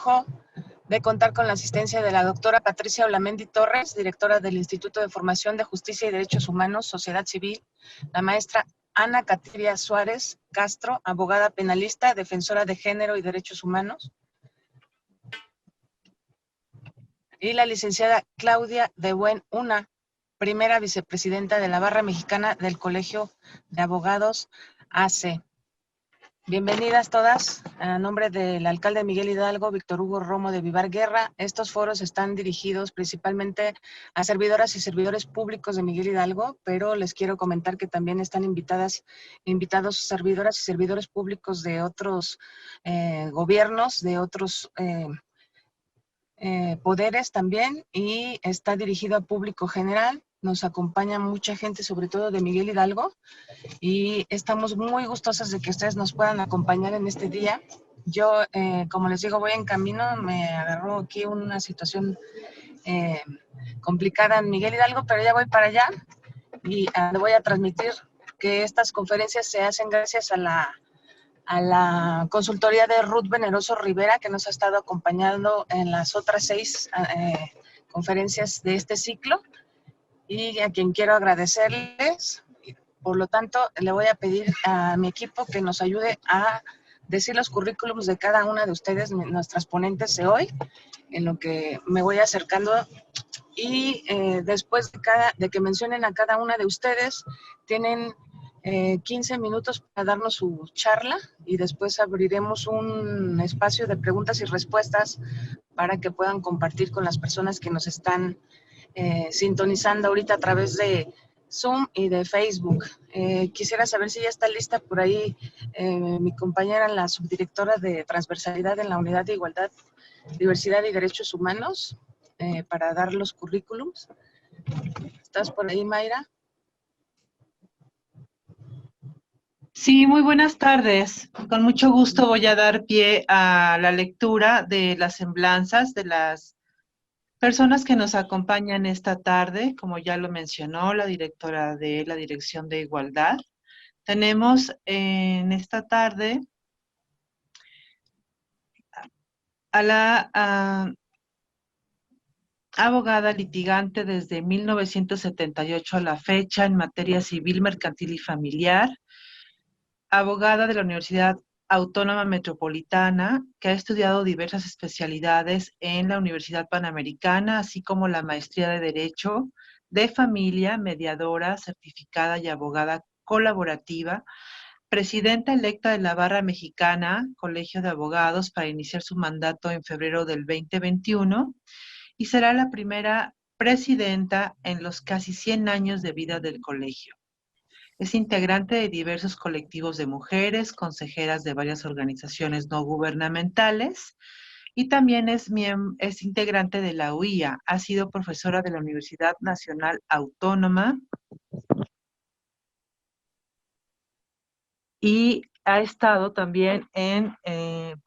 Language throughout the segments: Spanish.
lujo de contar con la asistencia de la doctora Patricia Olamendi Torres, directora del Instituto de Formación de Justicia y Derechos Humanos, Sociedad Civil, la maestra Ana Katiria Suárez Castro, abogada penalista, defensora de género y derechos humanos, y la licenciada Claudia de Buen Una, primera vicepresidenta de la Barra Mexicana del Colegio de Abogados AC. Bienvenidas todas. A nombre del alcalde Miguel Hidalgo, Víctor Hugo Romo de Vivar Guerra, estos foros están dirigidos principalmente a servidoras y servidores públicos de Miguel Hidalgo, pero les quiero comentar que también están invitados servidoras y servidores públicos de otros gobiernos, de otros poderes también, y está dirigido a público general. Nos acompaña mucha gente, sobre todo de Miguel Hidalgo, y estamos muy gustosas de que ustedes nos puedan acompañar en este día. Yo, como les digo, voy en camino, me agarró aquí una situación complicada en Miguel Hidalgo, pero ya voy para allá y le voy a transmitir que estas conferencias se hacen gracias a la consultoría de Ruth Veneroso Rivera, que nos ha estado acompañando en las otras 6 conferencias de este ciclo, y a quien quiero agradecerles. Por lo tanto, le voy a pedir a mi equipo que nos ayude a decir los currículums de cada una de ustedes, nuestras ponentes de hoy, en lo que me voy acercando. Y después de que mencionen a cada una de ustedes, tienen 15 minutos para darnos su charla, y después abriremos un espacio de preguntas y respuestas para que puedan compartir con las personas que nos están sintonizando ahorita a través de Zoom y de Facebook. Quisiera saber si ya está lista por ahí mi compañera, la subdirectora de Transversalidad en la Unidad de Igualdad, Diversidad y Derechos Humanos, para dar los currículums. ¿Estás por ahí, Mayra? Sí, muy buenas tardes. Con mucho gusto voy a dar pie a la lectura de las semblanzas de las personas que nos acompañan esta tarde. Como ya lo mencionó la directora de la Dirección de Igualdad, tenemos en esta tarde a la abogada litigante desde 1978 a la fecha en materia civil, mercantil y familiar, abogada de la Universidad Autónoma Metropolitana, que ha estudiado diversas especialidades en la Universidad Panamericana, así como la maestría de Derecho de Familia, mediadora, certificada y abogada colaborativa, presidenta electa de la Barra Mexicana, Colegio de Abogados, para iniciar su mandato en febrero del 2021, y será la primera presidenta en los casi 100 años de vida del colegio. Es integrante de diversos colectivos de mujeres, consejeras de varias organizaciones no gubernamentales, y también es integrante de la UIA. Ha sido profesora de la Universidad Nacional Autónoma y ha estado también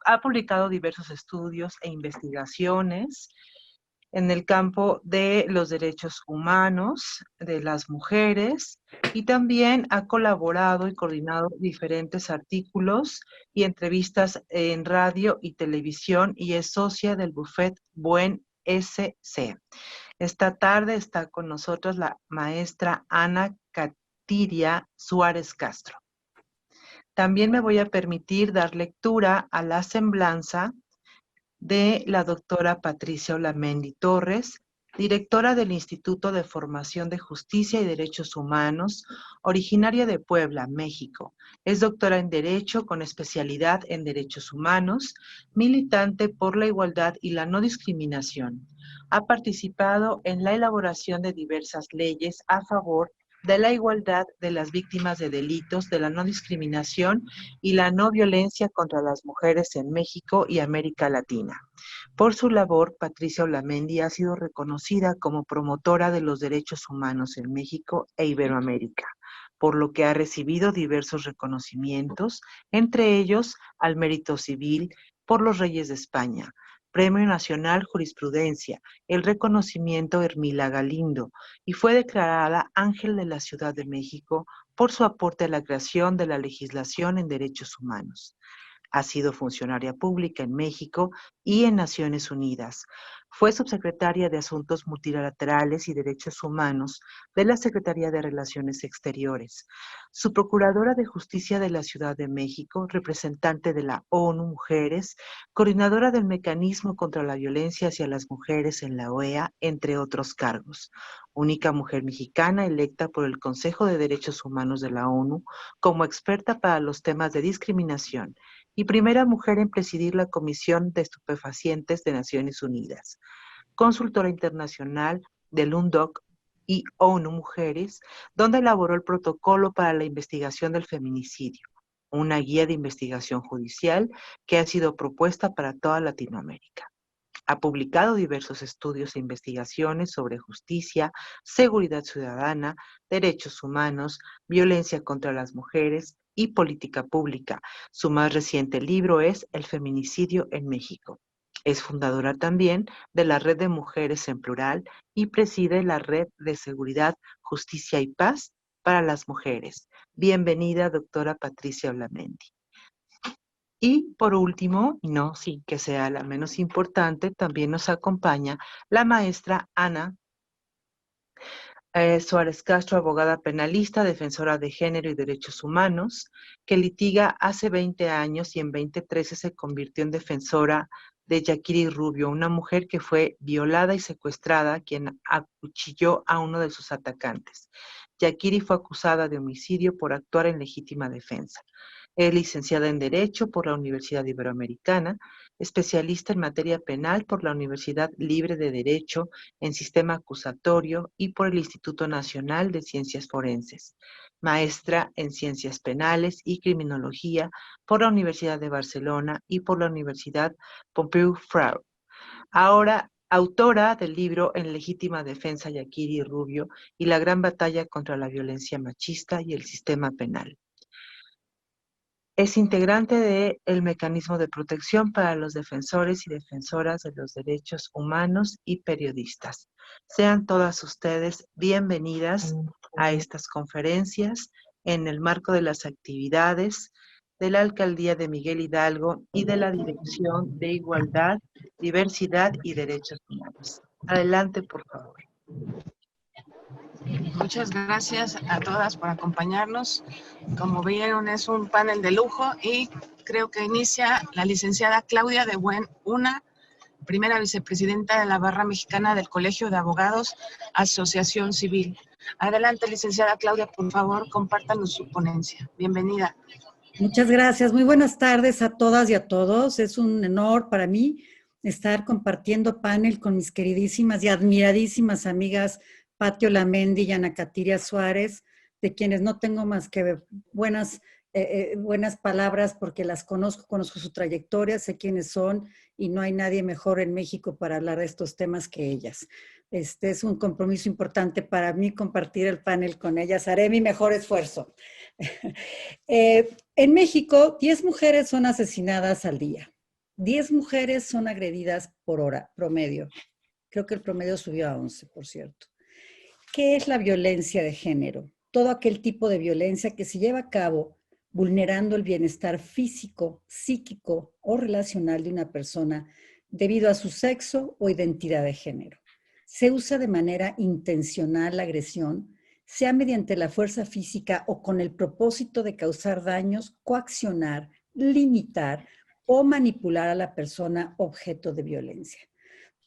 ha publicado diversos estudios e investigaciones en el campo de los derechos humanos de las mujeres, y también ha colaborado y coordinado diferentes artículos y entrevistas en radio y televisión, y es socia del Buffet Buen SC. Esta tarde está con nosotros la maestra Ana Katiria Suárez Castro. También me voy a permitir dar lectura a la semblanza de la doctora Patricia Olamendi Torres, directora del Instituto de Formación de Justicia y Derechos Humanos, originaria de Puebla, México. Es doctora en Derecho con especialidad en Derechos Humanos, militante por la igualdad y la no discriminación. Ha participado en la elaboración de diversas leyes a favor de la igualdad de las víctimas de delitos, de la no discriminación y la no violencia contra las mujeres en México y América Latina. Por su labor, Patricia Olamendi ha sido reconocida como promotora de los derechos humanos en México e Iberoamérica, por lo que ha recibido diversos reconocimientos, entre ellos al Mérito Civil por los Reyes de España, Premio Nacional Jurisprudencia, el reconocimiento Hermila Galindo, y fue declarada Ángel de la Ciudad de México por su aporte a la creación de la legislación en derechos humanos. Ha sido funcionaria pública en México y en Naciones Unidas. Fue subsecretaria de Asuntos Multilaterales y Derechos Humanos de la Secretaría de Relaciones Exteriores, subprocuradora de Justicia de la Ciudad de México, representante de la ONU Mujeres, coordinadora del Mecanismo contra la Violencia hacia las Mujeres en la OEA, entre otros cargos. Única mujer mexicana electa por el Consejo de Derechos Humanos de la ONU como experta para los temas de discriminación y primera mujer en presidir la Comisión de Estupefacientes de Naciones Unidas. Consultora internacional del UNODC y ONU Mujeres, donde elaboró el protocolo para la investigación del feminicidio, una guía de investigación judicial que ha sido propuesta para toda Latinoamérica. Ha publicado diversos estudios e investigaciones sobre justicia, seguridad ciudadana, derechos humanos, violencia contra las mujeres y política pública. Su más reciente libro es El feminicidio en México. Es fundadora también de la Red de Mujeres en Plural y preside la Red de Seguridad, Justicia y Paz para las Mujeres. Bienvenida, doctora Patricia Olamendi. Y por último, y no sin que sea la menos importante, también nos acompaña la maestra Ana Suárez Castro, abogada penalista, defensora de género y derechos humanos, que litiga hace 20 años y en 2013 se convirtió en defensora de Yaquiri Rubio, una mujer que fue violada y secuestrada, quien acuchilló a uno de sus atacantes. Yaquiri fue acusada de homicidio por actuar en legítima defensa. Es licenciada en Derecho por la Universidad Iberoamericana, especialista en materia penal por la Universidad Libre de Derecho en Sistema Acusatorio y por el Instituto Nacional de Ciencias Forenses. Maestra en Ciencias Penales y Criminología por la Universidad de Barcelona y por la Universidad Pompeu Fabra. Ahora, autora del libro En legítima defensa, Yaquiri Rubio y la gran batalla contra la violencia machista y el sistema penal. Es integrante del Mecanismo de Protección para los Defensores y Defensoras de los Derechos Humanos y Periodistas. Sean todas ustedes bienvenidas a estas conferencias en el marco de las actividades de la Alcaldía de Miguel Hidalgo y de la Dirección de Igualdad, Diversidad y Derechos Humanos. Adelante, por favor. Muchas gracias a todas por acompañarnos. Como vieron, es un panel de lujo y creo que inicia la licenciada Claudia de Buen Una, primera vicepresidenta de la Barra Mexicana del Colegio de Abogados, Asociación Civil. Adelante, licenciada Claudia, por favor, compártanos su ponencia. Bienvenida. Muchas gracias. Muy buenas tardes a todas y a todos. Es un honor para mí estar compartiendo panel con mis queridísimas y admiradísimas amigas Pati Olamendi y Ana Katiria Suárez, de quienes no tengo más que buenas palabras porque las conozco su trayectoria, sé quiénes son y no hay nadie mejor en México para hablar de estos temas que ellas. Este es un compromiso importante para mí compartir el panel con ellas. Haré mi mejor esfuerzo. En México, 10 mujeres son asesinadas al día. 10 mujeres son agredidas por hora, promedio. Creo que el promedio subió a 11, por cierto. ¿Qué es la violencia de género? Todo aquel tipo de violencia que se lleva a cabo vulnerando el bienestar físico, psíquico o relacional de una persona debido a su sexo o identidad de género. Se usa de manera intencional la agresión, sea mediante la fuerza física o con el propósito de causar daños, coaccionar, limitar o manipular a la persona objeto de violencia.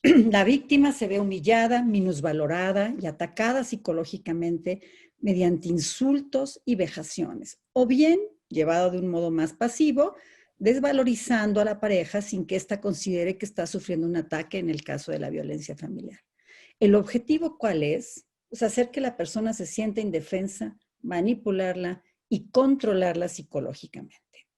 La víctima se ve humillada, minusvalorada y atacada psicológicamente mediante insultos y vejaciones, o bien, llevado de un modo más pasivo, desvalorizando a la pareja sin que ésta considere que está sufriendo un ataque en el caso de la violencia familiar. ¿El objetivo cuál es? Pues hacer que la persona se sienta indefensa, manipularla y controlarla psicológicamente.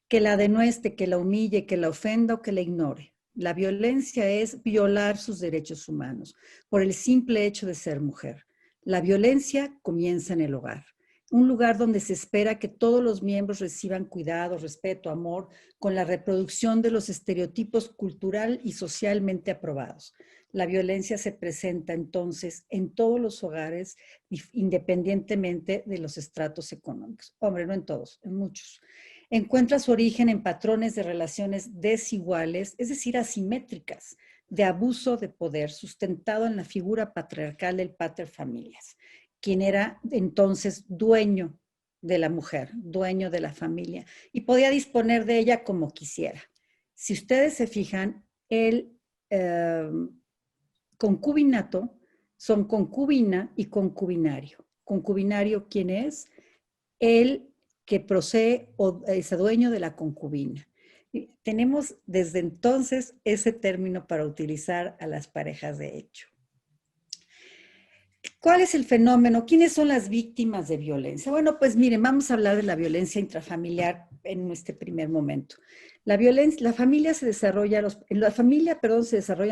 Que la denueste, que la humille, que la ofenda o que la ignore. La violencia es violar sus derechos humanos por el simple hecho de ser mujer. La violencia comienza en el hogar, un lugar donde se espera que todos los miembros reciban cuidado, respeto, amor, con la reproducción de los estereotipos cultural y socialmente aprobados. La violencia se presenta entonces en todos los hogares, independientemente de los estratos económicos. Hombre, no en todos, en muchos. encuentra su origen en patrones de relaciones desiguales, es decir, asimétricas, de abuso de poder sustentado en la figura patriarcal del paterfamilias, quien era entonces dueño de la mujer, dueño de la familia, y podía disponer de ella como quisiera. Si ustedes se fijan, el concubinato son concubina y concubinario. Concubinario, ¿quién es? El que posee o es dueño de la concubina. Y tenemos desde entonces ese término para utilizar a las parejas de hecho. ¿Cuál es el fenómeno? ¿Quiénes son las víctimas de violencia? Bueno, pues miren, vamos a hablar de la violencia intrafamiliar en este primer momento. En la familia se desarrollan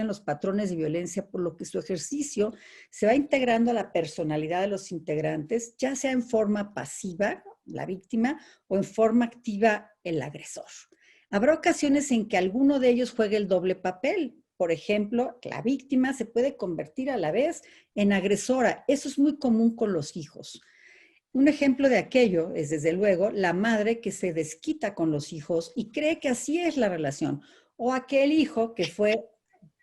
los patrones de violencia, por lo que su ejercicio se va integrando a la personalidad de los integrantes, ya sea en forma pasiva, la víctima, o en forma activa, el agresor. Habrá ocasiones en que alguno de ellos juegue el doble papel. Por ejemplo, la víctima se puede convertir a la vez en agresora. Eso es muy común con los hijos. Un ejemplo de aquello es, desde luego, la madre que se desquita con los hijos y cree que así es la relación. O aquel hijo que fue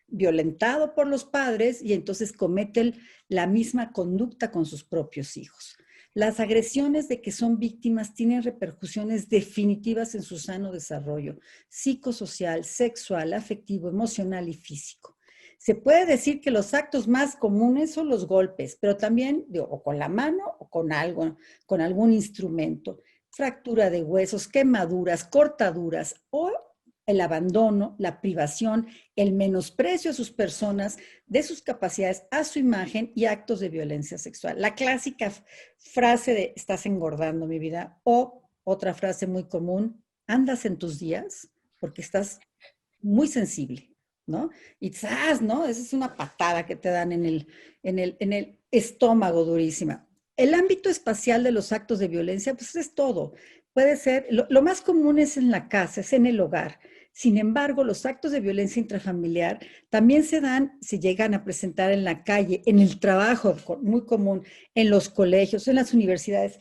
violentado por los padres y entonces comete la misma conducta con sus propios hijos. Las agresiones de que son víctimas tienen repercusiones definitivas en su sano desarrollo psicosocial, sexual, afectivo, emocional y físico. Se puede decir que los actos más comunes son los golpes, pero también o con la mano o con algún instrumento. Fractura de huesos, quemaduras, cortaduras o el abandono, la privación, el menosprecio a sus personas, de sus capacidades, a su imagen y actos de violencia sexual. La clásica frase de "estás engordando mi vida", o otra frase muy común, "andas en tus días", porque estás muy sensible, ¿no? Y ¡zas!, ¿no? Esa es una patada que te dan en el estómago durísima. El ámbito espacial de los actos de violencia, pues es todo. Puede ser, lo más común es en la casa, es en el hogar. Sin embargo, los actos de violencia intrafamiliar también se llegan a presentar en la calle, en el trabajo, muy común, en los colegios, en las universidades,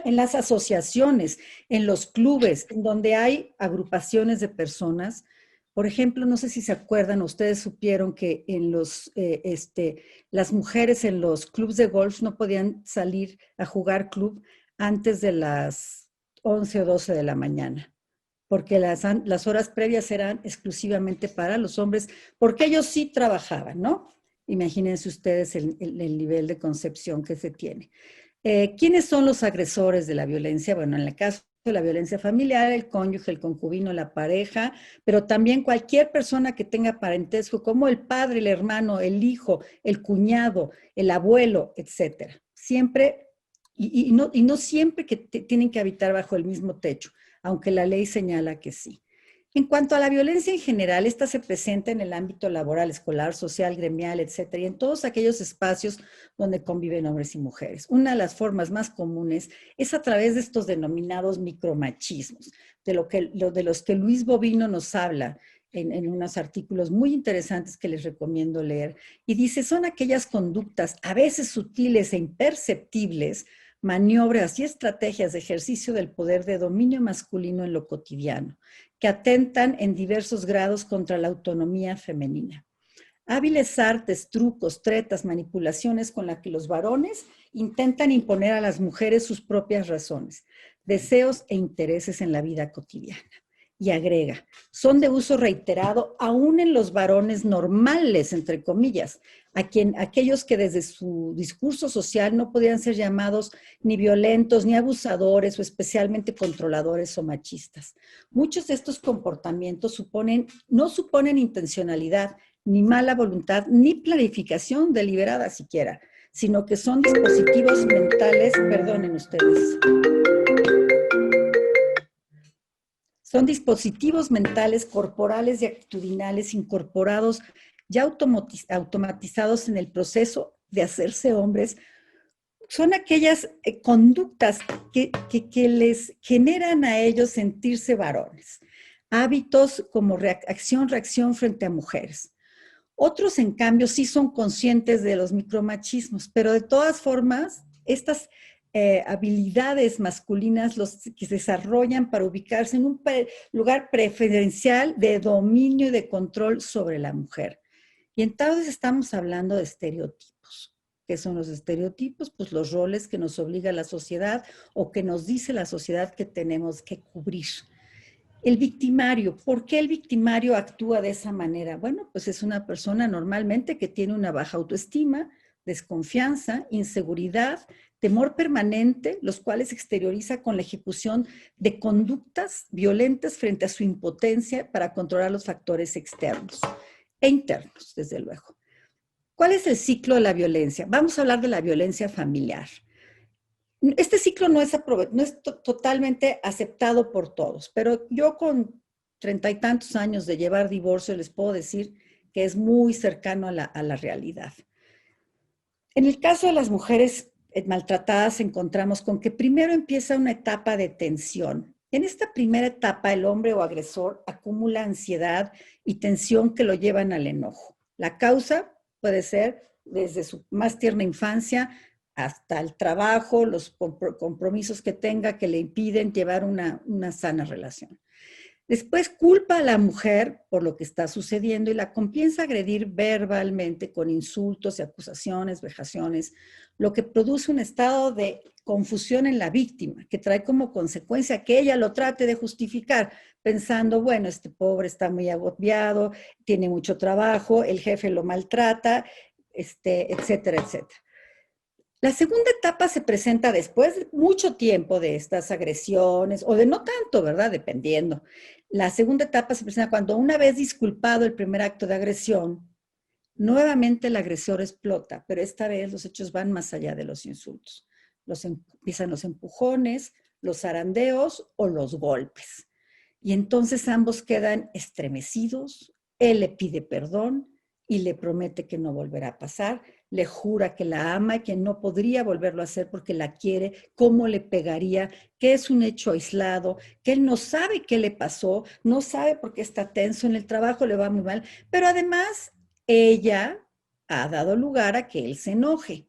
en las asociaciones, en los clubes, en donde hay agrupaciones de personas. Por ejemplo, no sé si se acuerdan, ustedes supieron que en las mujeres en los clubes de golf no podían salir a jugar club antes de las 11 o 12 de la mañana, porque las horas previas eran exclusivamente para los hombres, porque ellos sí trabajaban, ¿no? Imagínense ustedes el nivel de concepción que se tiene. ¿Quiénes son los agresores de la violencia? Bueno, en el caso de la violencia familiar, el cónyuge, el concubino, la pareja, pero también cualquier persona que tenga parentesco, como el padre, el hermano, el hijo, el cuñado, el abuelo, etcétera. Siempre, y no siempre que tienen que habitar bajo el mismo techo, aunque la ley señala que sí. En cuanto a la violencia en general, esta se presenta en el ámbito laboral, escolar, social, gremial, etcétera, y en todos aquellos espacios donde conviven hombres y mujeres. Una de las formas más comunes es a través de estos denominados micromachismos, de los que Luis Bovino nos habla en unos artículos muy interesantes que les recomiendo leer, y dice, son aquellas conductas a veces sutiles e imperceptibles, maniobras y estrategias de ejercicio del poder de dominio masculino en lo cotidiano, que atentan en diversos grados contra la autonomía femenina. Hábiles artes, trucos, tretas, manipulaciones con las que los varones intentan imponer a las mujeres sus propias razones, deseos e intereses en la vida cotidiana. Y agrega, son de uso reiterado aún en los varones normales, entre comillas, aquellos que desde su discurso social no podían ser llamados ni violentos, ni abusadores, o especialmente controladores o machistas. Muchos de estos comportamientos no suponen intencionalidad, ni mala voluntad, ni planificación deliberada siquiera, sino que son dispositivos mentales, perdonen ustedes, son dispositivos mentales, corporales y actitudinales incorporados, ya automatizados en el proceso de hacerse hombres. Son aquellas conductas que les generan a ellos sentirse varones. Hábitos como acción-reacción frente a mujeres. Otros, en cambio, sí son conscientes de los micromachismos, pero de todas formas, estas habilidades masculinas los que se desarrollan para ubicarse en un lugar preferencial de dominio y de control sobre la mujer. Y entonces estamos hablando de estereotipos. ¿Qué son los estereotipos? Pues los roles que nos obliga la sociedad o que nos dice la sociedad que tenemos que cubrir. El victimario, ¿por qué el victimario actúa de esa manera? Bueno, pues es una persona normalmente que tiene una baja autoestima, desconfianza, inseguridad, temor permanente, los cuales exterioriza con la ejecución de conductas violentas frente a su impotencia para controlar los factores externos e internos, desde luego. ¿Cuál es el ciclo de la violencia? Vamos a hablar de la violencia familiar. Este ciclo no es totalmente aceptado por todos, pero yo con 30 y tantos años de llevar divorcio les puedo decir que es muy cercano a la realidad. En el caso de las mujeres maltratadas encontramos con que primero empieza una etapa de tensión. En esta primera etapa el hombre o agresor acumula ansiedad y tensión que lo llevan al enojo. La causa puede ser desde su más tierna infancia hasta el trabajo, los compromisos que tenga que le impiden llevar una sana relación. Después culpa a la mujer por lo que está sucediendo y la comienza a agredir verbalmente con insultos y acusaciones, vejaciones, lo que produce un estado de confusión en la víctima, que trae como consecuencia que ella lo trate de justificar, pensando, bueno, este pobre está muy agobiado, tiene mucho trabajo, el jefe lo maltrata, etcétera, etcétera. La segunda etapa se presenta después de mucho tiempo de estas agresiones, o de no tanto, ¿verdad? Dependiendo. La segunda etapa se presenta cuando una vez disculpado el primer acto de agresión, nuevamente el agresor explota, pero esta vez los hechos van más allá de los insultos. Empiezan los empujones, los zarandeos o los golpes. Y entonces ambos quedan estremecidos, él le pide perdón y le promete que no volverá a pasar, le jura que la ama y que no podría volverlo a hacer porque la quiere, cómo le pegaría, que es un hecho aislado, que él no sabe qué le pasó, no sabe por qué está tenso en el trabajo, le va muy mal, pero además ella ha dado lugar a que él se enoje.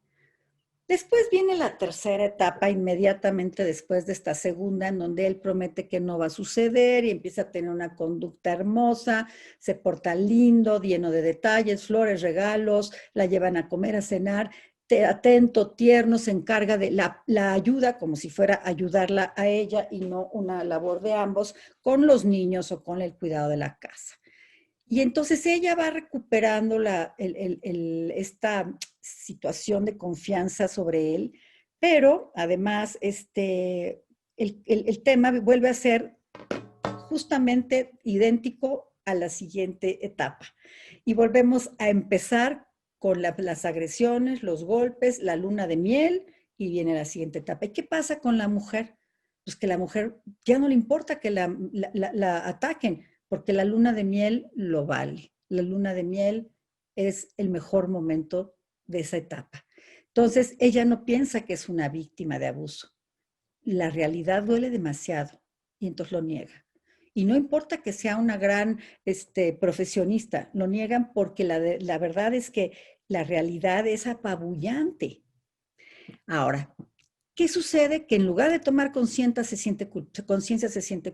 Después viene la tercera etapa, inmediatamente después de esta segunda, en donde él promete que no va a suceder y empieza a tener una conducta hermosa, se porta lindo, lleno de detalles, flores, regalos, la llevan a comer, a cenar, atento, tierno, se encarga de la ayuda como si fuera ayudarla a ella y no una labor de ambos con los niños o con el cuidado de la casa. Y entonces ella va recuperando esta situación de confianza sobre él, pero además el tema vuelve a ser justamente idéntico a la siguiente etapa. Y volvemos a empezar con las agresiones, los golpes, la luna de miel, y viene la siguiente etapa. ¿Y qué pasa con la mujer? Pues que la mujer ya no le importa que la ataquen, porque la luna de miel lo vale. La luna de miel es el mejor momento de esa etapa. Entonces, ella no piensa que es una víctima de abuso. La realidad duele demasiado y entonces lo niega. Y no importa que sea una gran profesionista, lo niegan porque la verdad es que la realidad es apabullante. Ahora, ¿qué sucede? Que en lugar de tomar conciencia se siente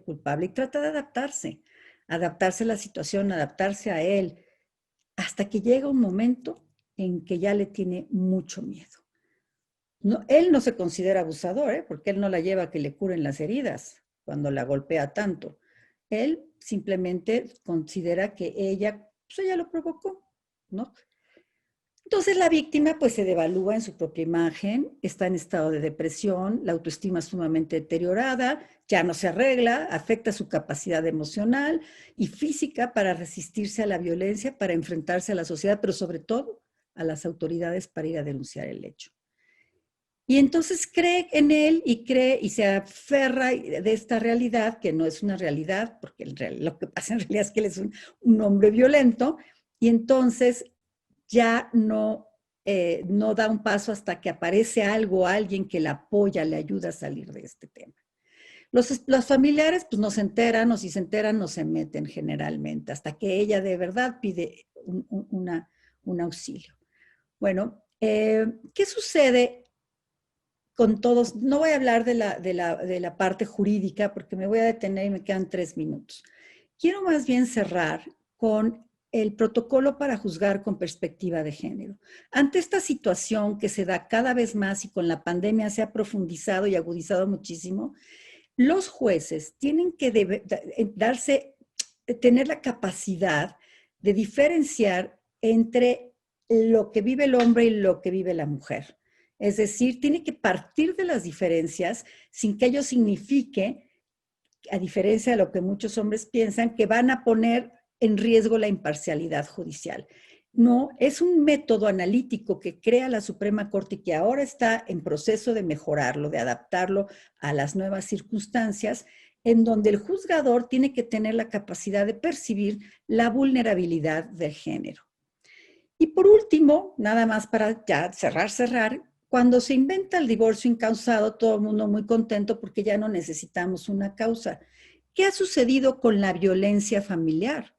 culpable y trata de adaptarse a la situación, adaptarse a él, hasta que llega un momento en que ya le tiene mucho miedo. No, él no se considera abusador, porque él no la lleva a que le curen las heridas cuando la golpea tanto. Él simplemente considera que ella lo provocó, ¿no? Entonces la víctima pues se devalúa en su propia imagen, está en estado de depresión, la autoestima es sumamente deteriorada, ya no se arregla, afecta su capacidad emocional y física para resistirse a la violencia, para enfrentarse a la sociedad, pero sobre todo a las autoridades para ir a denunciar el hecho. Y entonces cree en él y se aferra de esta realidad, que no es una realidad, porque lo que pasa en realidad es que él es un hombre violento, y entonces ya no da un paso hasta que aparece alguien que la apoya, le ayuda a salir de este tema. Los familiares pues no se enteran, o si se enteran no se meten generalmente, hasta que ella de verdad pide un auxilio. Bueno, ¿qué sucede con todos, no voy a hablar de la parte jurídica porque me voy a detener y me quedan 3 minutos. Quiero más bien cerrar con el protocolo para juzgar con perspectiva de género. Ante esta situación que se da cada vez más y con la pandemia se ha profundizado y agudizado muchísimo, los jueces tienen que tener la capacidad de diferenciar entre lo que vive el hombre y lo que vive la mujer. Es decir, tiene que partir de las diferencias sin que ello signifique, a diferencia de lo que muchos hombres piensan, que van a poner en riesgo la imparcialidad judicial. No, es un método analítico que crea la Suprema Corte y que ahora está en proceso de mejorarlo, de adaptarlo a las nuevas circunstancias, en donde el juzgador tiene que tener la capacidad de percibir la vulnerabilidad del género. Y por último, nada más para ya cerrar, cuando se inventa el divorcio incausado, todo el mundo muy contento porque ya no necesitamos una causa. ¿Qué ha sucedido con la violencia familiar?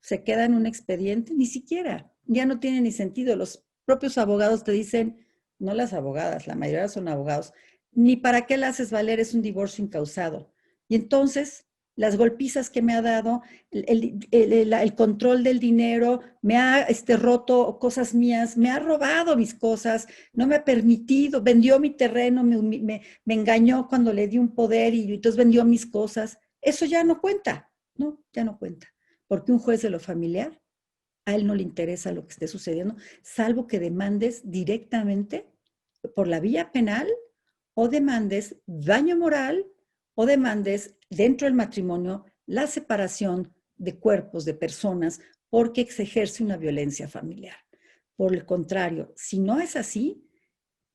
¿Se queda en un expediente? Ni siquiera, ya no tiene ni sentido. Los propios abogados te dicen, no las abogadas, la mayoría son abogados, ni para qué la haces valer, es un divorcio incausado. Y entonces, las golpizas que me ha dado, el control del dinero, me ha roto cosas mías, me ha robado mis cosas, no me ha permitido, vendió mi terreno, me engañó cuando le di un poder y entonces vendió mis cosas. Eso ya no cuenta, no, ya no cuenta. Porque un juez de lo familiar, a él no le interesa lo que esté sucediendo, salvo que demandes directamente por la vía penal o demandes daño moral o demandes dentro del matrimonio la separación de cuerpos, de personas, porque se ejerce una violencia familiar. Por el contrario, si no es así,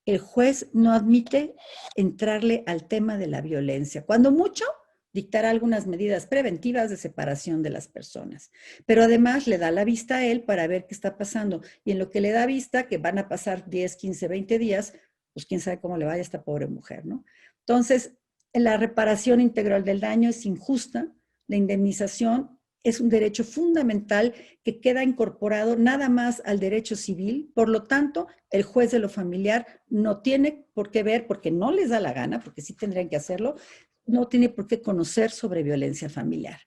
el juez no admite entrarle al tema de la violencia. Cuando mucho, dictará algunas medidas preventivas de separación de las personas. Pero además le da la vista a él para ver qué está pasando. Y en lo que le da vista, que van a pasar 10, 15, 20 días, pues quién sabe cómo le vaya a esta pobre mujer, ¿no? Entonces, la reparación integral del daño es injusta, la indemnización es un derecho fundamental que queda incorporado nada más al derecho civil. Por lo tanto, el juez de lo familiar no tiene por qué ver, porque no les da la gana, porque sí tendrían que hacerlo, no tiene por qué conocer sobre violencia familiar.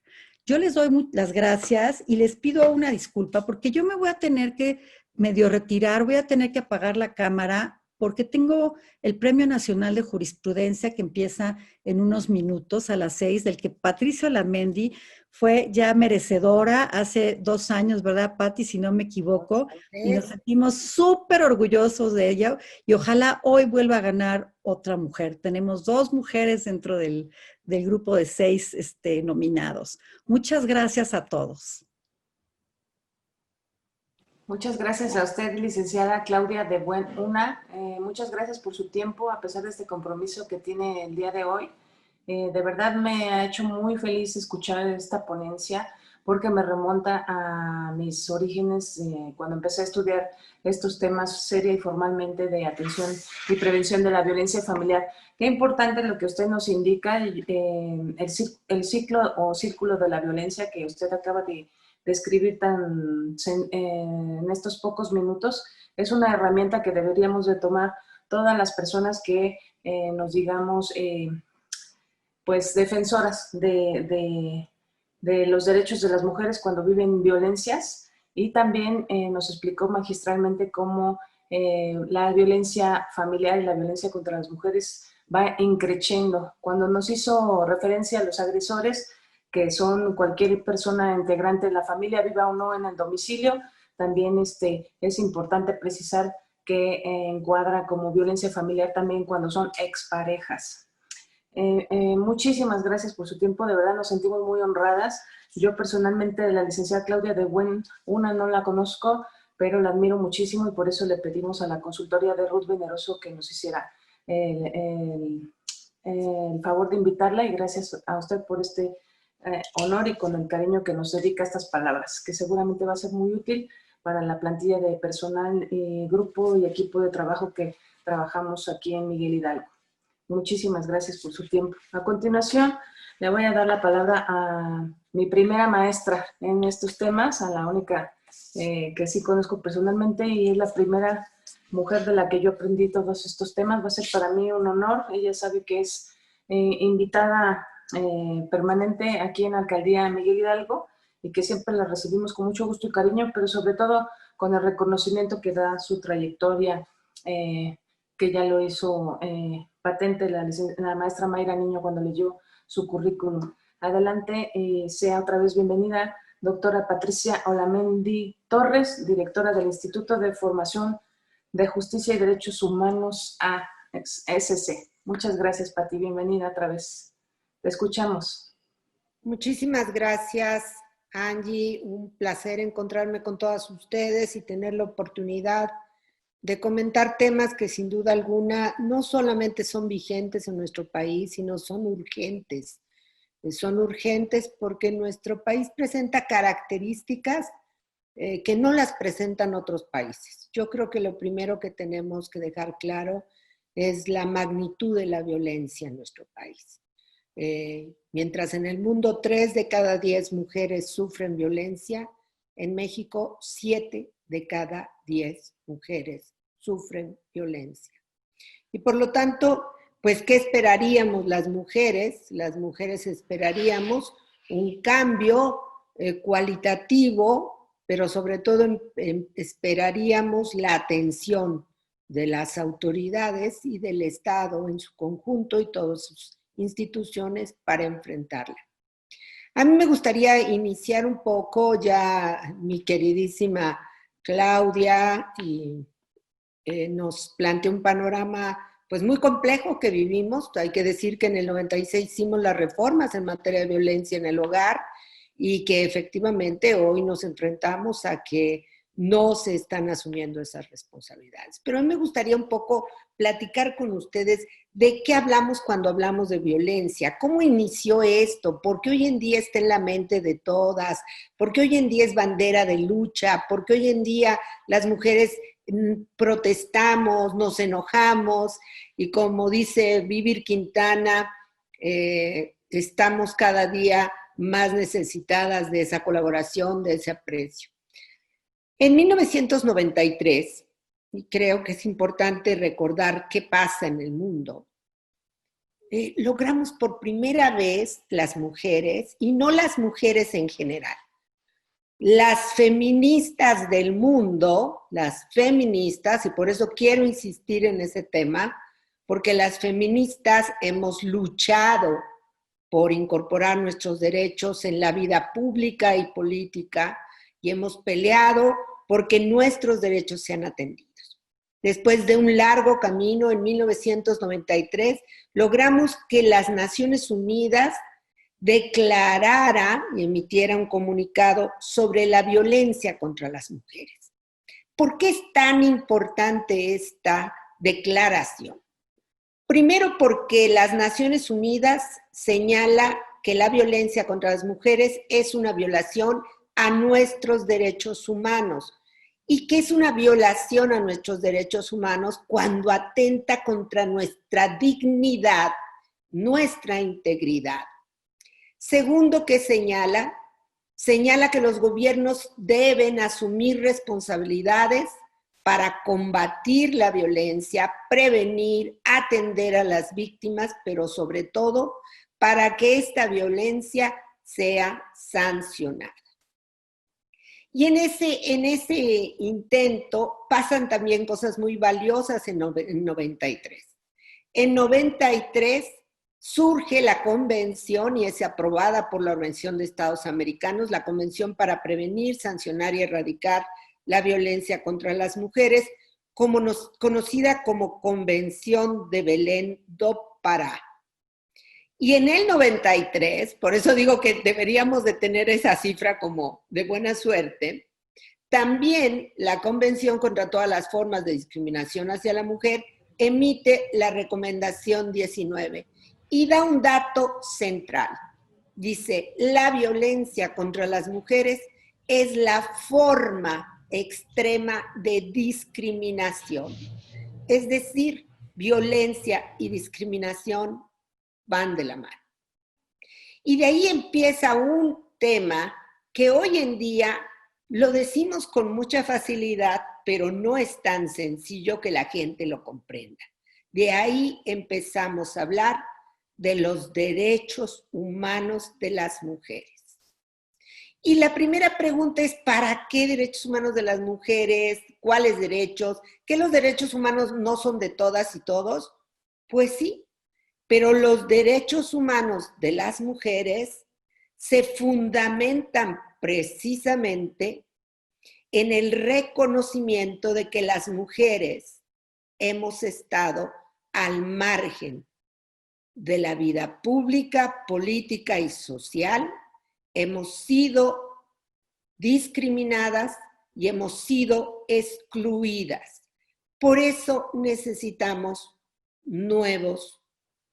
Yo les doy las gracias y les pido una disculpa porque yo me voy a tener que medio retirar, voy a tener que apagar la cámara porque tengo el Premio Nacional de Jurisprudencia que empieza en unos minutos a las 6, del que Patricia Lamendi fue ya merecedora hace 2 años, ¿verdad, Pati? Si no me equivoco, y nos sentimos súper orgullosos de ella y ojalá hoy vuelva a ganar otra mujer. Tenemos 2 mujeres dentro del grupo de 6 nominados. Muchas gracias a todos. Muchas gracias a usted, licenciada Claudia de Buenuna. Muchas gracias por su tiempo, a pesar de este compromiso que tiene el día de hoy. De verdad me ha hecho muy feliz escuchar esta ponencia porque me remonta a mis orígenes cuando empecé a estudiar estos temas seria y formalmente de atención y prevención de la violencia familiar. Qué importante lo que usted nos indica, el ciclo o círculo de la violencia que usted acaba de describir en estos pocos minutos. Es una herramienta que deberíamos de tomar todas las personas que nos digamos pues defensoras de los derechos de las mujeres cuando viven violencias, y también nos explicó magistralmente cómo la violencia familiar y la violencia contra las mujeres va increciendo. Cuando nos hizo referencia a los agresores, que son cualquier persona integrante de la familia, viva o no en el domicilio, también es importante precisar que encuadra como violencia familiar también cuando son exparejas. Muchísimas gracias por su tiempo, de verdad nos sentimos muy honradas. Yo personalmente de la licenciada Claudia de Buenuna no la conozco, pero la admiro muchísimo y por eso le pedimos a la consultoría de Ruth Veneroso que nos hiciera el favor de invitarla, y gracias a usted por este honor y con el cariño que nos dedica a estas palabras, que seguramente va a ser muy útil para la plantilla de personal, grupo y equipo de trabajo que trabajamos aquí en Miguel Hidalgo. Muchísimas gracias por su tiempo. A continuación, le voy a dar la palabra a mi primera maestra en estos temas, a la única que sí conozco personalmente y es la primera mujer de la que yo aprendí todos estos temas. Va a ser para mí un honor. Ella sabe que es invitada permanente aquí en la Alcaldía Miguel Hidalgo y que siempre la recibimos con mucho gusto y cariño, pero sobre todo con el reconocimiento que da su trayectoria, que ya lo hizo patente la maestra Mayra Niño cuando leyó su currículum. Adelante, sea otra vez bienvenida, doctora Patricia Olamendi Torres, directora del Instituto de Formación de Justicia y Derechos Humanos ASC. Muchas gracias, Pati, bienvenida otra vez. Te escuchamos. Muchísimas gracias, Angie. Un placer encontrarme con todas ustedes y tener la oportunidad de comentar temas que sin duda alguna no solamente son vigentes en nuestro país, sino son urgentes. Son urgentes porque nuestro país presenta características que no las presentan otros países. Yo creo que lo primero que tenemos que dejar claro es la magnitud de la violencia en nuestro país. Mientras en el mundo 3 de cada 10 mujeres sufren violencia, en México 7 de cada 10 mujeres sufren violencia. Y por lo tanto, pues, ¿qué esperaríamos las mujeres? Las mujeres esperaríamos un cambio cualitativo, pero sobre todo esperaríamos la atención de las autoridades y del Estado en su conjunto y todas sus instituciones para enfrentarla. A mí me gustaría iniciar un poco, ya mi queridísima Claudia nos plantea un panorama pues muy complejo que vivimos. Hay que decir que en el 96 hicimos las reformas en materia de violencia en el hogar y que efectivamente hoy nos enfrentamos a que no se están asumiendo esas responsabilidades. Pero a mí me gustaría un poco platicar con ustedes de qué hablamos cuando hablamos de violencia, cómo inició esto, por qué hoy en día está en la mente de todas, por qué hoy en día es bandera de lucha, por qué hoy en día las mujeres protestamos, nos enojamos y como dice Vivir Quintana, estamos cada día más necesitadas de esa colaboración, de ese aprecio. En 1993, y creo que es importante recordar qué pasa en el mundo, logramos por primera vez las mujeres, y no las mujeres en general, las feministas del mundo, las feministas, y por eso quiero insistir en ese tema, porque las feministas hemos luchado por incorporar nuestros derechos en la vida pública y política, y hemos peleado porque nuestros derechos sean atendidos. Después de un largo camino, en 1993, logramos que las Naciones Unidas declarara y emitiera un comunicado sobre la violencia contra las mujeres. ¿Por qué es tan importante esta declaración? Primero, porque las Naciones Unidas señala que la violencia contra las mujeres es una violación a nuestros derechos humanos y que es una violación a nuestros derechos humanos cuando atenta contra nuestra dignidad, nuestra integridad. Segundo, que señala que los gobiernos deben asumir responsabilidades para combatir la violencia, prevenir, atender a las víctimas, pero sobre todo para que esta violencia sea sancionada. Y en ese intento pasan también cosas muy valiosas en 93. En 93 surge la convención y es aprobada por la Organización de Estados Americanos, la Convención para Prevenir, Sancionar y Erradicar la Violencia contra las Mujeres, conocida como Convención de Belén do Pará. Y en el 93, por eso digo que deberíamos de tener esa cifra como de buena suerte, también la Convención contra todas las formas de discriminación hacia la mujer emite la Recomendación 19 y da un dato central. Dice, la violencia contra las mujeres es la forma extrema de discriminación. Es decir, violencia y discriminación van de la mano. Y de ahí empieza un tema que hoy en día lo decimos con mucha facilidad, pero no es tan sencillo que la gente lo comprenda. De ahí empezamos a hablar de los derechos humanos de las mujeres. Y la primera pregunta es, ¿para qué derechos humanos de las mujeres? ¿Cuáles derechos? ¿Que los derechos humanos no son de todas y todos? Pues sí, pero los derechos humanos de las mujeres se fundamentan precisamente en el reconocimiento de que las mujeres hemos estado al margen de la vida pública, política y social, hemos sido discriminadas y hemos sido excluidas. Por eso necesitamos nuevos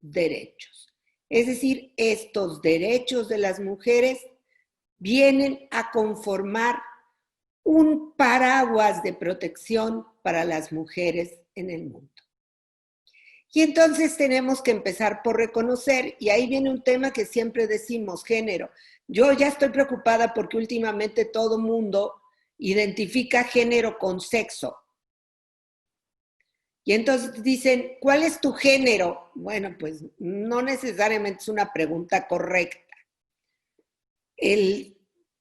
derechos. Es decir, estos derechos de las mujeres vienen a conformar un paraguas de protección para las mujeres en el mundo. Y entonces tenemos que empezar por reconocer, y ahí viene un tema que siempre decimos, género. Yo ya estoy preocupada porque últimamente todo mundo identifica género con sexo. Y entonces dicen, ¿cuál es tu género? Bueno, pues no necesariamente es una pregunta correcta.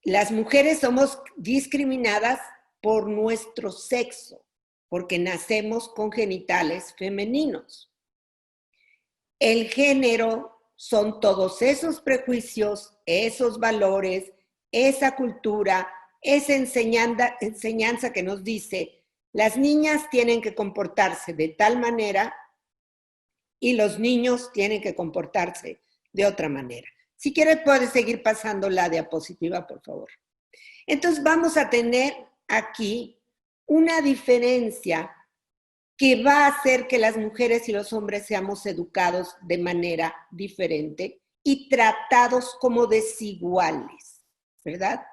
Las mujeres somos discriminadas por nuestro sexo, porque nacemos con genitales femeninos. El género son todos esos prejuicios, esos valores, esa cultura, esa enseñanza que nos dice, las niñas tienen que comportarse de tal manera y los niños tienen que comportarse de otra manera. Si quieres, puedes seguir pasando la diapositiva, por favor. Entonces, vamos a tener aquí una diferencia que va a hacer que las mujeres y los hombres seamos educados de manera diferente y tratados como desiguales, ¿verdad?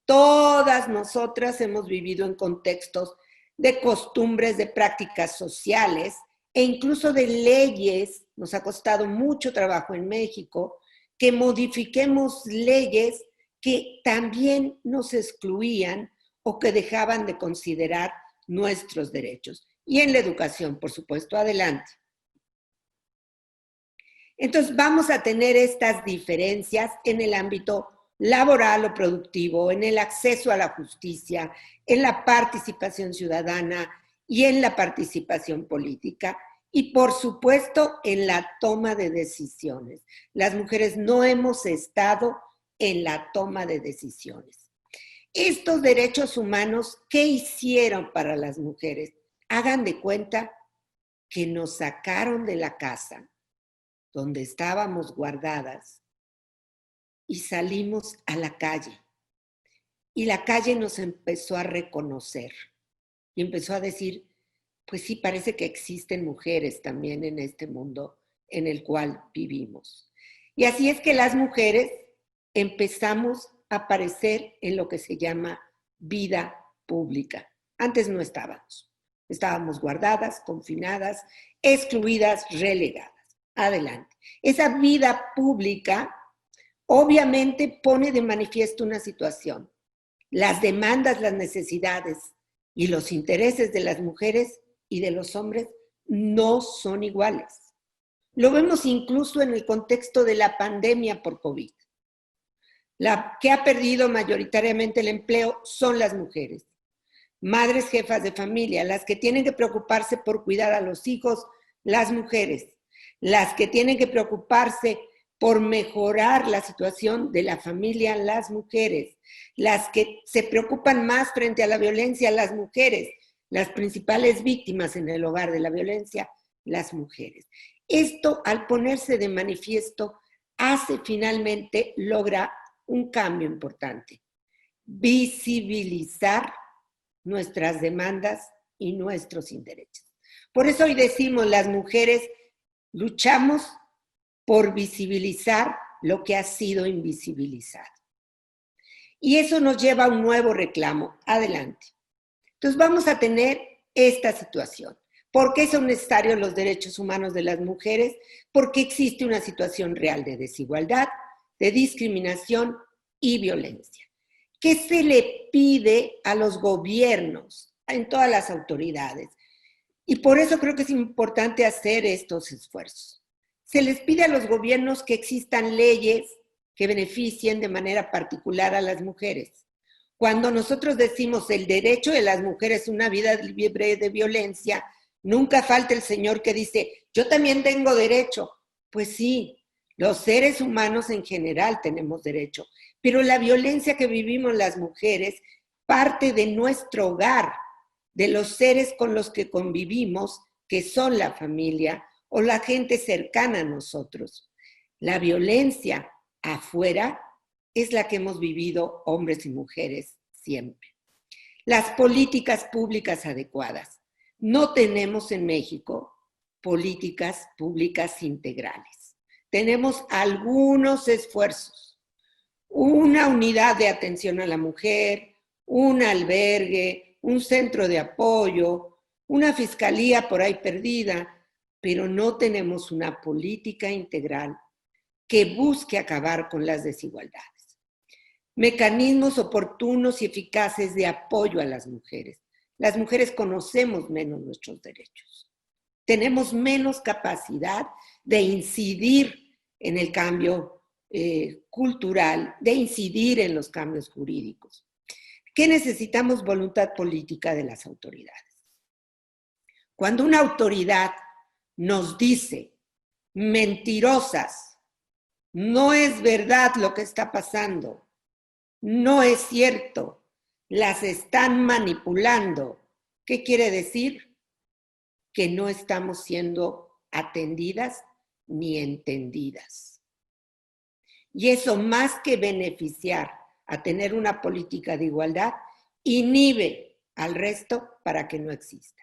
Todas nosotras hemos vivido en contextos de costumbres, de prácticas sociales e incluso de leyes. Nos ha costado mucho trabajo en México que modifiquemos leyes que también nos excluían o que dejaban de considerar nuestros derechos. Y en la educación, por supuesto, adelante. Entonces, vamos a tener estas diferencias en el ámbito laboral o productivo, en el acceso a la justicia, en la participación ciudadana y en la participación política. Y, por supuesto, en la toma de decisiones. Las mujeres no hemos estado en la toma de decisiones. Estos derechos humanos, ¿qué hicieron para las mujeres? Hagan de cuenta que nos sacaron de la casa donde estábamos guardadas y salimos a la calle. Y la calle nos empezó a reconocer y empezó a decir, pues sí, parece que existen mujeres también en este mundo en el cual vivimos. Y así es que las mujeres empezamos a aparecer en lo que se llama vida pública. Antes no estábamos. Estábamos guardadas, confinadas, excluidas, relegadas. Adelante. Esa vida pública obviamente pone de manifiesto una situación. Las demandas, las necesidades y los intereses de las mujeres y de los hombres no son iguales. Lo vemos incluso en el contexto de la pandemia por COVID. La que ha perdido mayoritariamente el empleo son las mujeres. Madres jefas de familia, las que tienen que preocuparse por cuidar a los hijos, las mujeres. Las que tienen que preocuparse por mejorar la situación de la familia, las mujeres. Las que se preocupan más frente a la violencia, las mujeres. Las principales víctimas en el hogar de la violencia, las mujeres. Esto, al ponerse de manifiesto, logra un cambio importante. Visibilizar nuestras demandas y nuestros intereses. Por eso hoy decimos, las mujeres luchamos por visibilizar lo que ha sido invisibilizado. Y eso nos lleva a un nuevo reclamo. Adelante. Entonces vamos a tener esta situación. ¿Por qué son necesarios los derechos humanos de las mujeres? Porque existe una situación real de desigualdad, de discriminación y violencia. ¿Qué se le pide a los gobiernos, en todas las autoridades. Y por eso creo que es importante hacer estos esfuerzos. Se les pide a los gobiernos que existan leyes que beneficien de manera particular a las mujeres. Cuando nosotros decimos el derecho de las mujeres a una vida libre de violencia, nunca falta el señor que dice, yo también tengo derecho. Pues sí, los seres humanos en general tenemos derecho, pero la violencia que vivimos las mujeres parte de nuestro hogar, de los seres con los que convivimos, que son la familia o la gente cercana a nosotros. La violencia afuera es la que hemos vivido hombres y mujeres siempre. Las políticas públicas adecuadas. No tenemos en México políticas públicas integrales. Tenemos algunos esfuerzos. Una unidad de atención a la mujer, un albergue, un centro de apoyo, una fiscalía por ahí perdida, pero no tenemos una política integral que busque acabar con las desigualdades. Mecanismos oportunos y eficaces de apoyo a las mujeres. Las mujeres conocemos menos nuestros derechos. Tenemos menos capacidad de incidir en el cambio cultural, de incidir en los cambios jurídicos. ¿Qué necesitamos? Voluntad política de las autoridades. Cuando una autoridad nos dice, mentirosas, no es verdad lo que está pasando, no es cierto, las están manipulando, ¿qué quiere decir? Que no estamos siendo atendidas ni entendidas. Y eso, más que beneficiar a tener una política de igualdad, inhibe al resto para que no exista.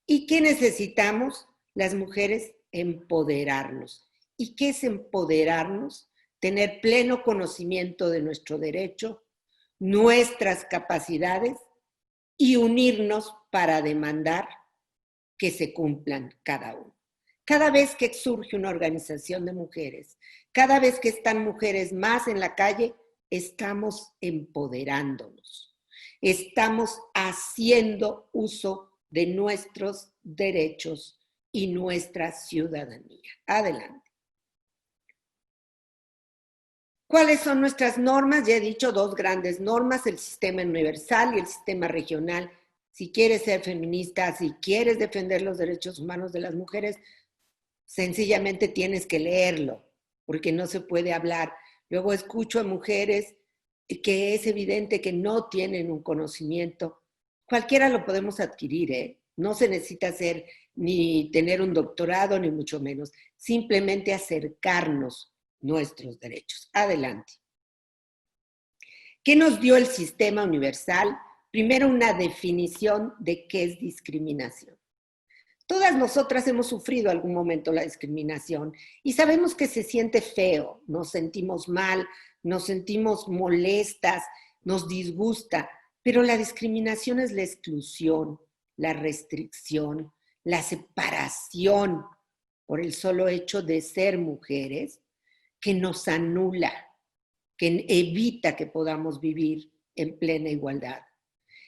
¿Y qué necesitamos? Las mujeres empoderarnos. ¿Y qué es empoderarnos? Tener pleno conocimiento de nuestro derecho, nuestras capacidades y unirnos para demandar que se cumplan cada uno. Cada vez que surge una organización de mujeres, cada vez que están mujeres más en la calle, estamos empoderándonos, estamos haciendo uso de nuestros derechos y nuestra ciudadanía. Adelante. ¿Cuáles son nuestras normas? Ya he dicho, dos grandes normas, el sistema universal y el sistema regional. Si quieres ser feminista, si quieres defender los derechos humanos de las mujeres, sencillamente tienes que leerlo, porque no se puede hablar. Luego escucho a mujeres que es evidente que no tienen un conocimiento. Cualquiera lo podemos adquirir, ¿eh? No se necesita ser ni tener un doctorado, ni mucho menos. Simplemente acercarnos nuestros derechos. Adelante. ¿Qué nos dio el sistema universal? Primero, una definición de qué es discriminación. Todas nosotras hemos sufrido algún momento la discriminación y sabemos que se siente feo, nos sentimos mal, nos sentimos molestas, nos disgusta, pero la discriminación es la exclusión, la restricción, la separación por el solo hecho de ser mujeres, que nos anula, que evita que podamos vivir en plena igualdad.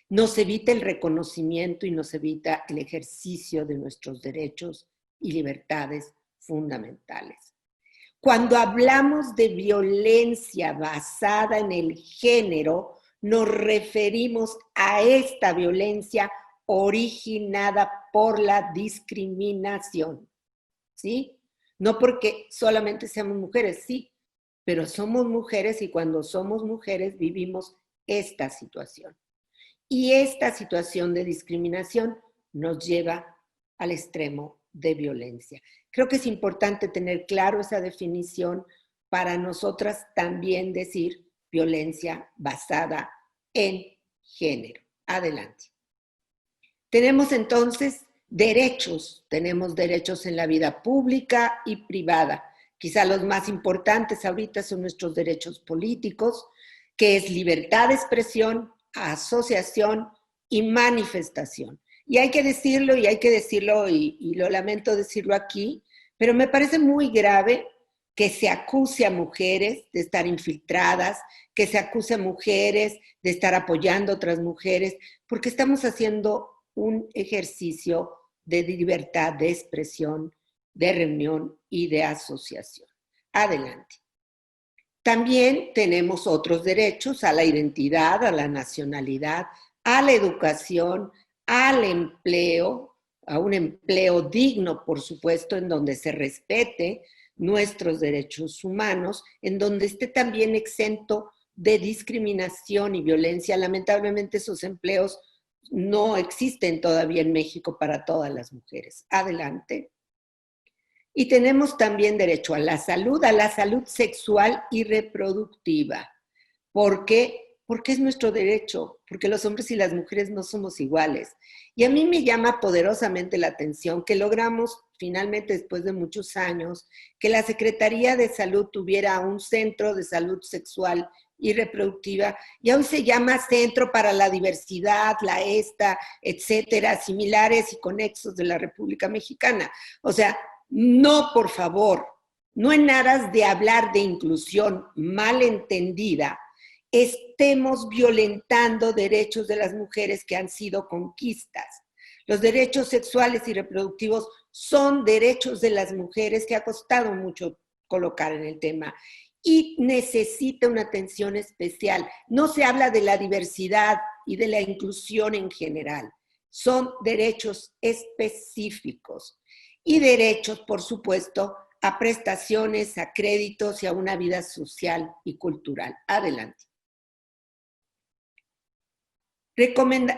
Nos evita el reconocimiento y nos evita el ejercicio de nuestros derechos y libertades fundamentales. Cuando hablamos de violencia basada en el género, nos referimos a esta violencia originada por la discriminación, ¿sí? No porque solamente seamos mujeres, sí, pero somos mujeres y cuando somos mujeres vivimos esta situación. Y esta situación de discriminación nos lleva al extremo de violencia. Creo que es importante tener claro esa definición para nosotras también decir violencia basada en género. Adelante. Tenemos entonces tenemos derechos en la vida pública y privada. Quizá los más importantes ahorita son nuestros derechos políticos, que es libertad de expresión, asociación y manifestación. Y hay que decirlo, y lo lamento decirlo aquí, pero me parece muy grave que se acuse a mujeres de estar infiltradas, que se acuse a mujeres de estar apoyando a otras mujeres, porque estamos haciendo un ejercicio de libertad de expresión, de reunión y de asociación. Adelante. También tenemos otros derechos a la identidad, a la nacionalidad, a la educación, al empleo, a un empleo digno, por supuesto, en donde se respete nuestros derechos humanos, en donde esté también exento de discriminación y violencia. Lamentablemente esos empleos no existen todavía en México para todas las mujeres. Adelante. Y tenemos también derecho a la salud sexual y reproductiva. ¿Por qué? Porque es nuestro derecho, porque los hombres y las mujeres no somos iguales. Y a mí me llama poderosamente la atención que logramos finalmente, después de muchos años, que la Secretaría de Salud tuviera un centro de salud sexual y reproductiva, y hoy se llama Centro para la Diversidad, la ESTA, etcétera, similares y conexos de la República Mexicana. O sea, no, por favor, no en aras de hablar de inclusión mal entendida, estemos violentando derechos de las mujeres que han sido conquistas. Los derechos sexuales y reproductivos son derechos de las mujeres que ha costado mucho colocar en el tema y necesita una atención especial. No se habla de la diversidad y de la inclusión en general. Son derechos específicos y derechos, por supuesto, a prestaciones, a créditos y a una vida social y cultural. Adelante.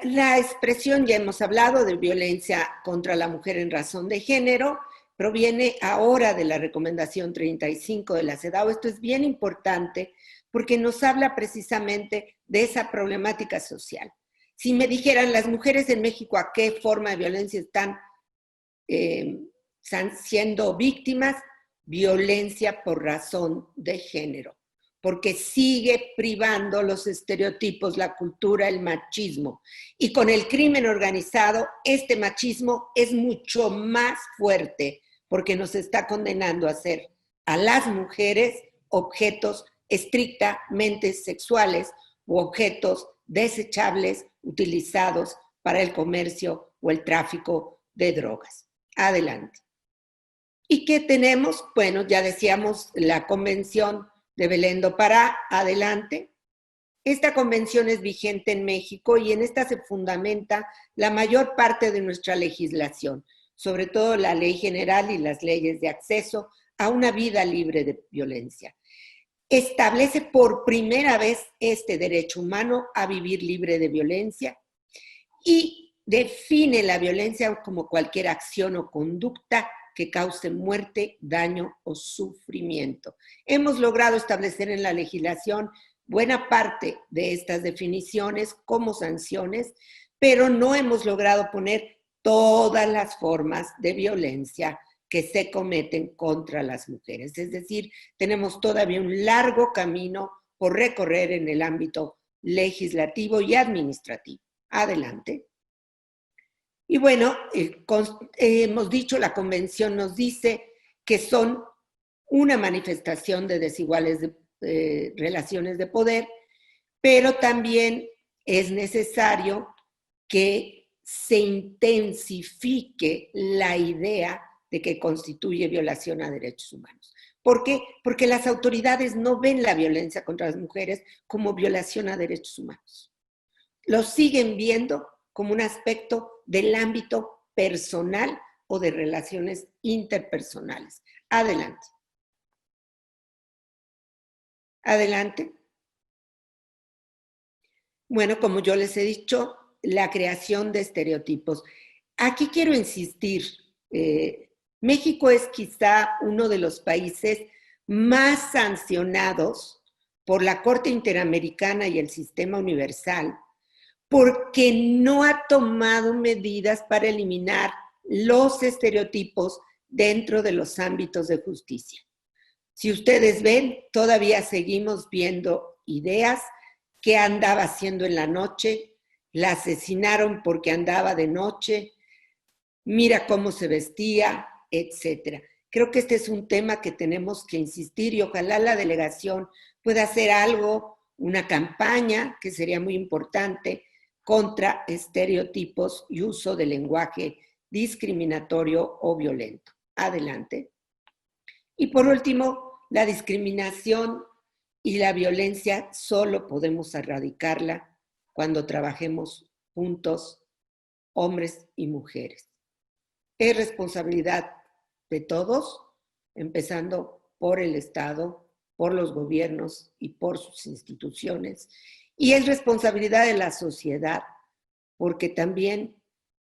La expresión, ya hemos hablado de violencia contra la mujer en razón de género, proviene ahora de la recomendación 35 de la CEDAW. Esto es bien importante porque nos habla precisamente de esa problemática social. Si me dijeran las mujeres en México a qué forma de violencia están siendo víctimas, violencia por razón de género, porque sigue privando los estereotipos, la cultura, el machismo. Y con el crimen organizado, este machismo es mucho más fuerte, porque nos está condenando a ser a las mujeres objetos estrictamente sexuales u objetos desechables utilizados para el comercio o el tráfico de drogas. Adelante. ¿Y qué tenemos? Bueno, ya decíamos la Convención de Belén do Pará. Adelante. Esta convención es vigente en México y en esta se fundamenta la mayor parte de nuestra legislación, sobre todo la ley general y las leyes de acceso a una vida libre de violencia. Establece por primera vez este derecho humano a vivir libre de violencia y define la violencia como cualquier acción o conducta que cause muerte, daño o sufrimiento. Hemos logrado establecer en la legislación buena parte de estas definiciones como sanciones, pero no hemos logrado poner todas las formas de violencia que se cometen contra las mujeres. Es decir, tenemos todavía un largo camino por recorrer en el ámbito legislativo y administrativo. Adelante. Y bueno, hemos dicho, la convención nos dice que son una manifestación de desiguales relaciones de poder, pero también es necesario que se intensifique la idea de que constituye violación a derechos humanos. ¿Por qué? Porque las autoridades no ven la violencia contra las mujeres como violación a derechos humanos. Lo siguen viendo como un aspecto del ámbito personal o de relaciones interpersonales. Adelante. Adelante. Bueno, como yo les he dicho, la creación de estereotipos. Aquí quiero insistir, México es quizá uno de los países más sancionados por la Corte Interamericana y el Sistema Universal, porque no ha tomado medidas para eliminar los estereotipos dentro de los ámbitos de justicia. Si ustedes ven, todavía seguimos viendo ideas que andaba haciendo en la noche, la asesinaron porque andaba de noche, mira cómo se vestía, etc. Creo que este es un tema que tenemos que insistir y ojalá la delegación pueda hacer algo, una campaña que sería muy importante contra estereotipos y uso de lenguaje discriminatorio o violento. Adelante. Y por último, la discriminación y la violencia solo podemos erradicarla cuando trabajemos juntos, hombres y mujeres. Es responsabilidad de todos, empezando por el Estado, por los gobiernos y por sus instituciones. Y es responsabilidad de la sociedad, porque también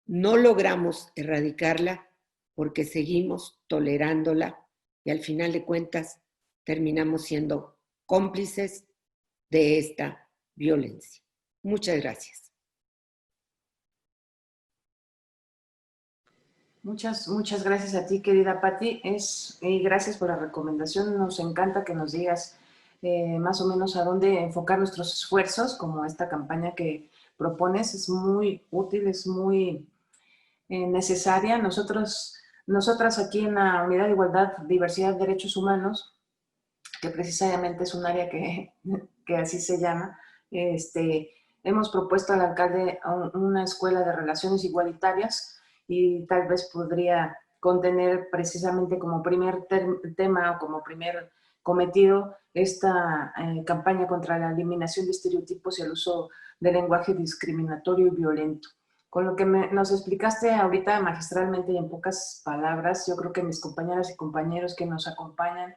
no logramos erradicarla porque seguimos tolerándola y al final de cuentas terminamos siendo cómplices de esta violencia. Muchas gracias. Muchas gracias a ti, querida Patti. Y gracias por la recomendación. Nos encanta que nos digas más o menos a dónde enfocar nuestros esfuerzos, como esta campaña que propones. Es muy útil, es muy necesaria. Nosotras aquí en la Unidad de Igualdad, Diversidad, Derechos Humanos, que precisamente es un área que así se llama, hemos propuesto al alcalde una escuela de relaciones igualitarias y tal vez podría contener precisamente como primer tema o como primer cometido esta campaña contra la eliminación de estereotipos y el uso de lenguaje discriminatorio y violento. Con lo que nos explicaste ahorita magistralmente y en pocas palabras, yo creo que mis compañeras y compañeros que nos acompañan,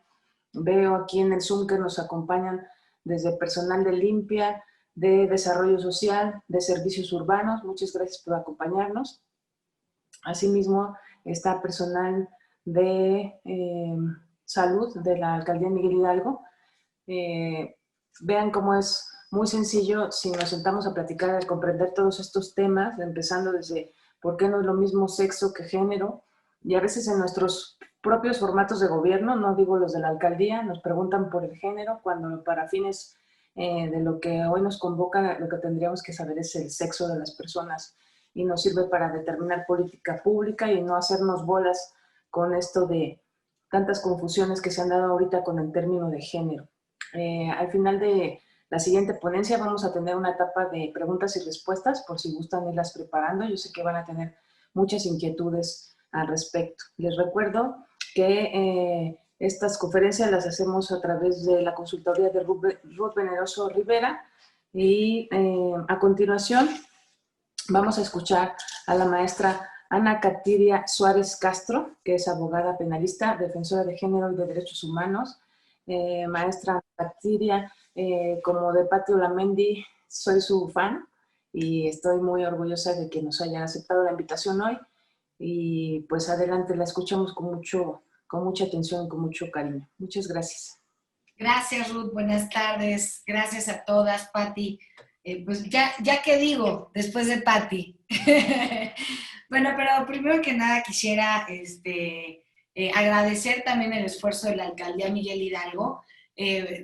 veo aquí en el Zoom que nos acompañan desde personal de limpia, de desarrollo social, de servicios urbanos. Muchas gracias por acompañarnos. Asimismo, está personal de salud de la Alcaldía Miguel Hidalgo. Vean cómo es muy sencillo si nos sentamos a platicar, al comprender todos estos temas, empezando desde por qué no es lo mismo sexo que género, y a veces en nuestros propios formatos de gobierno, no digo los de la alcaldía, nos preguntan por el género, cuando para fines de lo que hoy nos convoca, lo que tendríamos que saber es el sexo de las personas, y nos sirve para determinar política pública y no hacernos bolas con esto de tantas confusiones que se han dado ahorita con el término de género. Al final de la siguiente ponencia vamos a tener una etapa de preguntas y respuestas, por si gustan irlas preparando. Yo sé que van a tener muchas inquietudes al respecto. Les recuerdo que estas conferencias las hacemos a través de la consultoría de Ruth Veneroso Rivera y a continuación vamos a escuchar a la maestra Ana Katiria Suárez Castro, que es abogada penalista, defensora de género y de derechos humanos. Maestra Katiria, como de Patti Olamendi, soy su fan y estoy muy orgullosa de que nos hayan aceptado la invitación hoy. Y pues adelante, la escuchamos con mucha atención, con mucho cariño. Muchas gracias. Gracias, Ruth. Buenas tardes. Gracias a todas, Patti. Pues ya que digo, después de Patti. Bueno, pero primero que nada quisiera agradecer también el esfuerzo de la Alcaldía Miguel Hidalgo.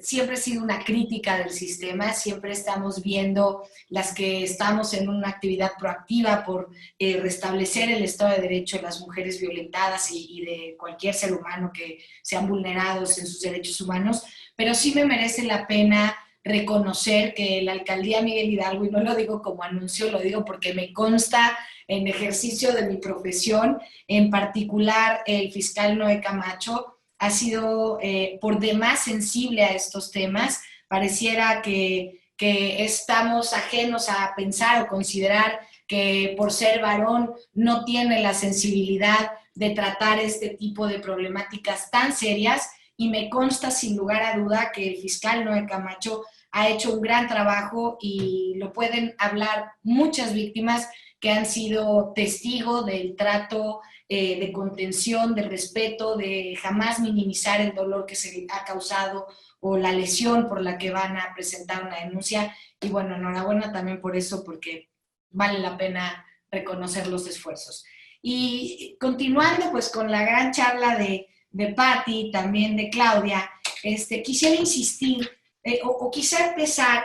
Siempre ha sido una crítica del sistema, siempre estamos viendo las que estamos en una actividad proactiva por restablecer el Estado de Derecho de las mujeres violentadas y de cualquier ser humano que sean vulnerados en sus derechos humanos, pero sí me merece la pena reconocer que la Alcaldía Miguel Hidalgo, y no lo digo como anuncio, lo digo porque me consta en ejercicio de mi profesión, en particular el fiscal Noé Camacho, ha sido por demás sensible a estos temas. Pareciera que estamos ajenos a pensar o considerar que por ser varón no tiene la sensibilidad de tratar este tipo de problemáticas tan serias, y me consta sin lugar a duda que el fiscal Noé Camacho ha hecho un gran trabajo y lo pueden hablar muchas víctimas que han sido testigo del trato de contención, de respeto, de jamás minimizar el dolor que se ha causado o la lesión por la que van a presentar una denuncia. Y bueno, enhorabuena también por eso, porque vale la pena reconocer los esfuerzos. Y continuando pues con la gran charla de Patti, también de Claudia, quisiera insistir o quisiera empezar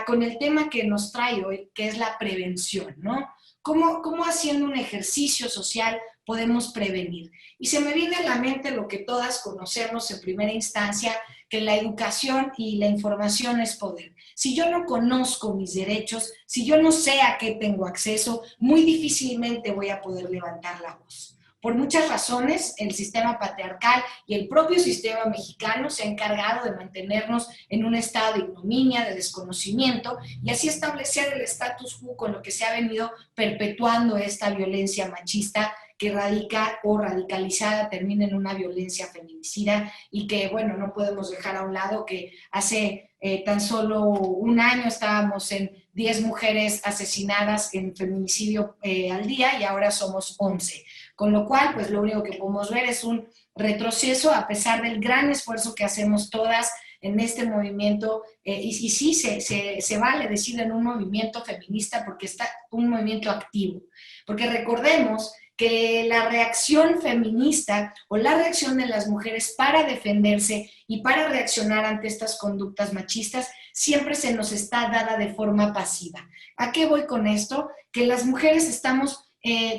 con el tema que nos trae hoy, que es la prevención, ¿no? ¿Cómo haciendo un ejercicio social podemos prevenir. Y se me viene a la mente lo que todas conocemos en primera instancia, que la educación y la información es poder. Si yo no conozco mis derechos, si yo no sé a qué tengo acceso, muy difícilmente voy a poder levantar la voz. Por muchas razones, el sistema patriarcal y el propio sistema mexicano se ha encargado de mantenernos en un estado de ignominia, de desconocimiento, y así establecer el status quo con lo que se ha venido perpetuando esta violencia machista que radica o radicalizada termina en una violencia feminicida y que, bueno, no podemos dejar a un lado que hace tan solo un año estábamos en 10 mujeres asesinadas en feminicidio al día y ahora somos 11. Con lo cual, pues lo único que podemos ver es un retroceso a pesar del gran esfuerzo que hacemos todas en este movimiento, y sí, se vale decir en un movimiento feminista porque está un movimiento activo. Porque recordemos que la reacción feminista o la reacción de las mujeres para defenderse y para reaccionar ante estas conductas machistas siempre se nos está dada de forma pasiva. ¿A qué voy con esto? Que las mujeres estamos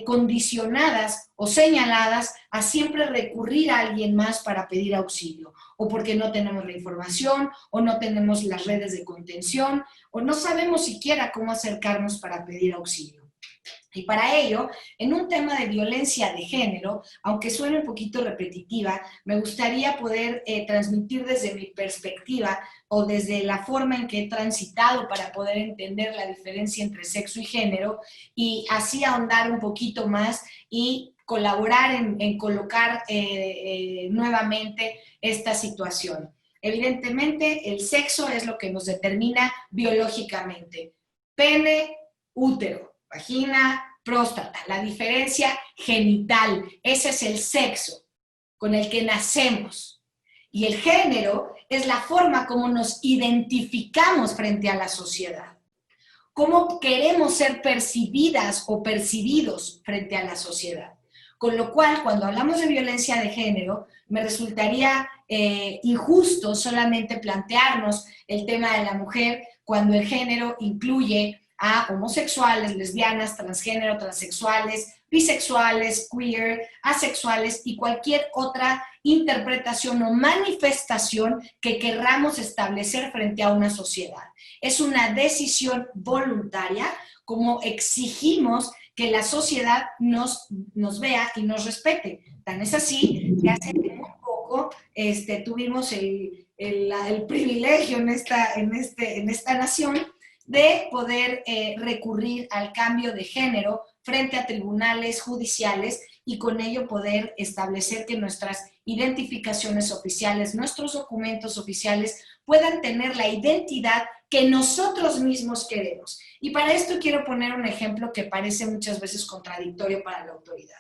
condicionadas o señaladas a siempre recurrir a alguien más para pedir auxilio, o porque no tenemos la información, o no tenemos las redes de contención, o no sabemos siquiera cómo acercarnos para pedir auxilio. Y para ello, en un tema de violencia de género, aunque suene un poquito repetitiva, me gustaría poder transmitir desde mi perspectiva o desde la forma en que he transitado para poder entender la diferencia entre sexo y género y así ahondar un poquito más y colaborar en colocar nuevamente esta situación. Evidentemente, el sexo es lo que nos determina biológicamente. Pene, útero. Vagina, próstata, la diferencia genital, ese es el sexo con el que nacemos. Y el género es la forma como nos identificamos frente a la sociedad, cómo queremos ser percibidas o percibidos frente a la sociedad. Con lo cual, cuando hablamos de violencia de género, me resultaría injusto solamente plantearnos el tema de la mujer cuando el género incluye a homosexuales, lesbianas, transgénero, transexuales, bisexuales, queer, asexuales y cualquier otra interpretación o manifestación que querramos establecer frente a una sociedad. Es una decisión voluntaria, como exigimos que la sociedad nos vea y nos respete. Tan es así que hace muy poco tuvimos el privilegio en esta nación de poder recurrir al cambio de género frente a tribunales judiciales y con ello poder establecer que nuestras identificaciones oficiales, nuestros documentos oficiales puedan tener la identidad que nosotros mismos queremos. Y para esto quiero poner un ejemplo que parece muchas veces contradictorio para la autoridad.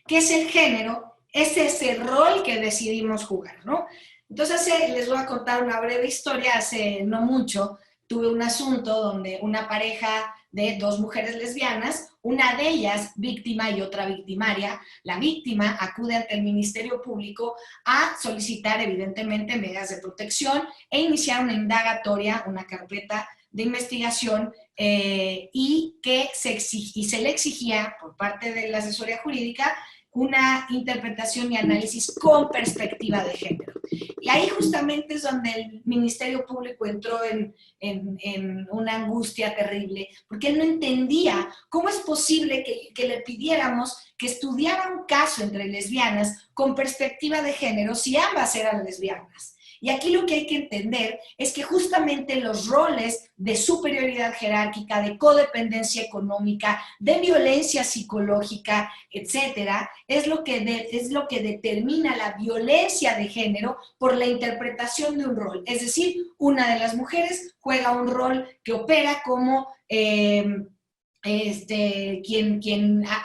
¿Qué es el género? Es ese rol que decidimos jugar, ¿no? Entonces les voy a contar una breve historia. Hace no mucho tuve un asunto donde una pareja de 2 mujeres lesbianas, una de ellas víctima y otra victimaria, la víctima acude ante el Ministerio Público a solicitar evidentemente medidas de protección e iniciar una indagatoria, una carpeta de investigación y se le exigía por parte de la asesoría jurídica una interpretación y análisis con perspectiva de género. Y ahí justamente es donde el Ministerio Público entró en una angustia terrible, porque él no entendía cómo es posible que le pidiéramos que estudiara un caso entre lesbianas con perspectiva de género si ambas eran lesbianas. Y aquí lo que hay que entender es que justamente los roles de superioridad jerárquica, de codependencia económica, de violencia psicológica, etcétera, es lo que determina la violencia de género por la interpretación de un rol. Es decir, una de las mujeres juega un rol que opera como quien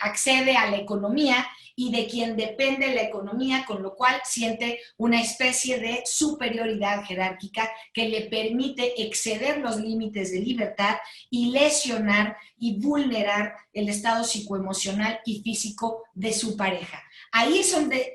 accede a la economía y de quien depende la economía, con lo cual siente una especie de superioridad jerárquica que le permite exceder los límites de libertad y lesionar y vulnerar el estado psicoemocional y físico de su pareja. Ahí es donde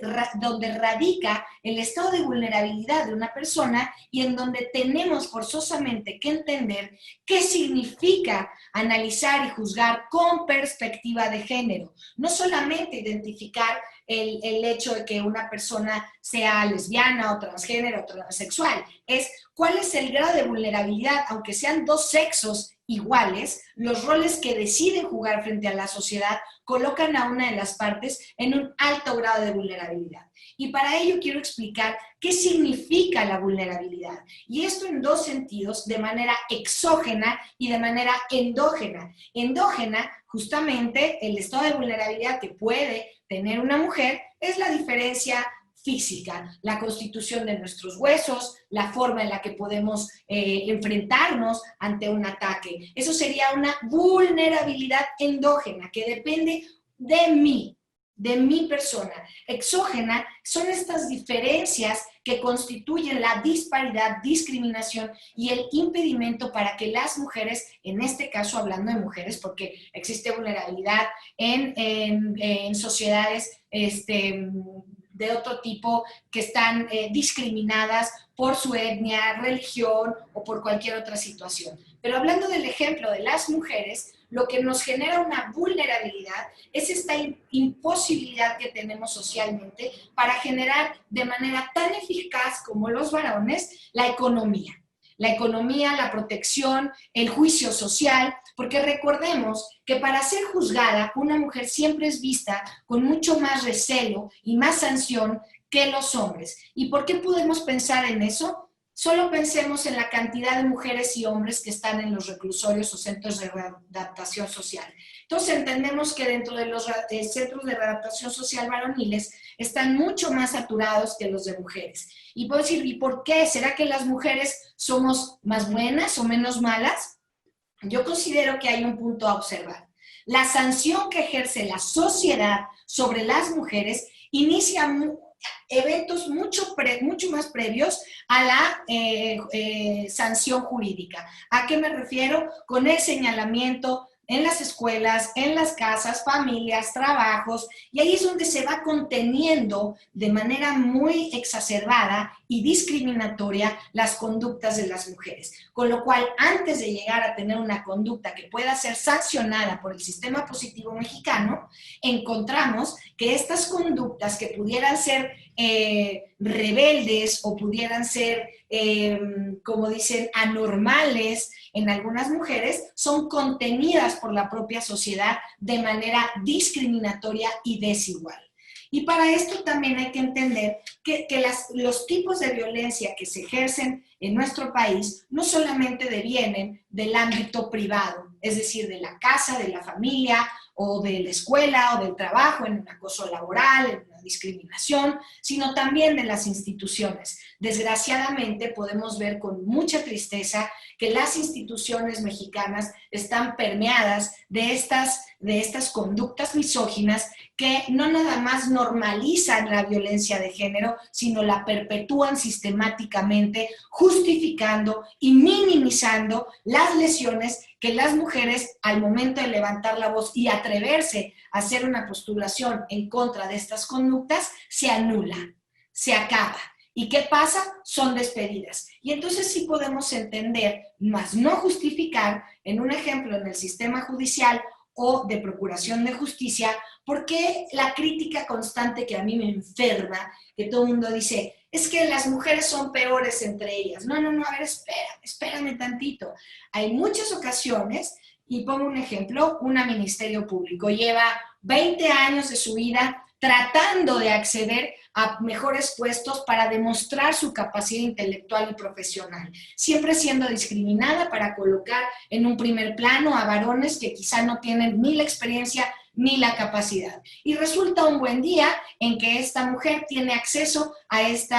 radica el estado de vulnerabilidad de una persona y en donde tenemos forzosamente que entender qué significa analizar y juzgar con perspectiva de género. No solamente identificar el hecho de que una persona sea lesbiana o transgénero o transexual, es cuál es el grado de vulnerabilidad, aunque sean dos sexos iguales, los roles que deciden jugar frente a la sociedad colocan a una de las partes en un alto grado de vulnerabilidad. Y para ello quiero explicar qué significa la vulnerabilidad. Y esto en dos sentidos, de manera exógena y de manera endógena. Endógena, justamente, el estado de vulnerabilidad que puede tener una mujer es la diferencia física, la constitución de nuestros huesos, la forma en la que podemos enfrentarnos ante un ataque. Eso sería una vulnerabilidad endógena que depende de mi persona. Exógena son estas diferencias que constituyen la disparidad, discriminación y el impedimento para que las mujeres, en este caso hablando de mujeres, porque existe vulnerabilidad en sociedades de otro tipo que están discriminadas por su etnia, religión o por cualquier otra situación. Pero hablando del ejemplo de las mujeres, lo que nos genera una vulnerabilidad es esta imposibilidad que tenemos socialmente para generar de manera tan eficaz como los varones la economía. La economía, la protección, el juicio social, porque recordemos que para ser juzgada, una mujer siempre es vista con mucho más recelo y más sanción que los hombres. ¿Y por qué podemos pensar en eso? Solo pensemos en la cantidad de mujeres y hombres que están en los reclusorios o centros de readaptación social. Entonces entendemos que dentro de los centros de readaptación social varoniles están mucho más saturados que los de mujeres. Y puedo decir, ¿y por qué? ¿Será que las mujeres somos más buenas o menos malas? Yo considero que hay un punto a observar. La sanción que ejerce la sociedad sobre las mujeres inicia eventos mucho más previos a la sanción jurídica. ¿A qué me refiero? Con el señalamiento en las escuelas, en las casas, familias, trabajos, y ahí es donde se va conteniendo de manera muy exacerbada y discriminatoria las conductas de las mujeres. Con lo cual, antes de llegar a tener una conducta que pueda ser sancionada por el sistema positivo mexicano, encontramos que estas conductas que pudieran ser rebeldes o pudieran ser, como dicen, anormales en algunas mujeres, son contenidas por la propia sociedad de manera discriminatoria y desigual. Y para esto también hay que entender que los tipos de violencia que se ejercen en nuestro país no solamente devienen del ámbito privado, es decir, de la casa, de la familia, o de la escuela, o del trabajo, en un acoso laboral, en una discriminación, sino también de las instituciones. Desgraciadamente podemos ver con mucha tristeza que las instituciones mexicanas están permeadas de estas conductas misóginas que no nada más normalizan la violencia de género, sino la perpetúan sistemáticamente, justificando y minimizando las lesiones que las mujeres, al momento de levantar la voz y atreverse a hacer una postulación en contra de estas conductas, se anula, se acaba. ¿Y qué pasa? Son despedidas. Y entonces sí podemos entender, más no justificar, en un ejemplo en el sistema judicial o de procuración de justicia, porque la crítica constante que a mí me enferma, que todo el mundo dice, es que las mujeres son peores entre ellas. No, a ver, espérame tantito. Hay muchas ocasiones, y pongo un ejemplo, un ministerio público lleva 20 años de su vida tratando de acceder a mejores puestos para demostrar su capacidad intelectual y profesional, siempre siendo discriminada para colocar en un primer plano a varones que quizá no tienen ni la experiencia ni la capacidad. Y resulta un buen día en que esta mujer tiene acceso a este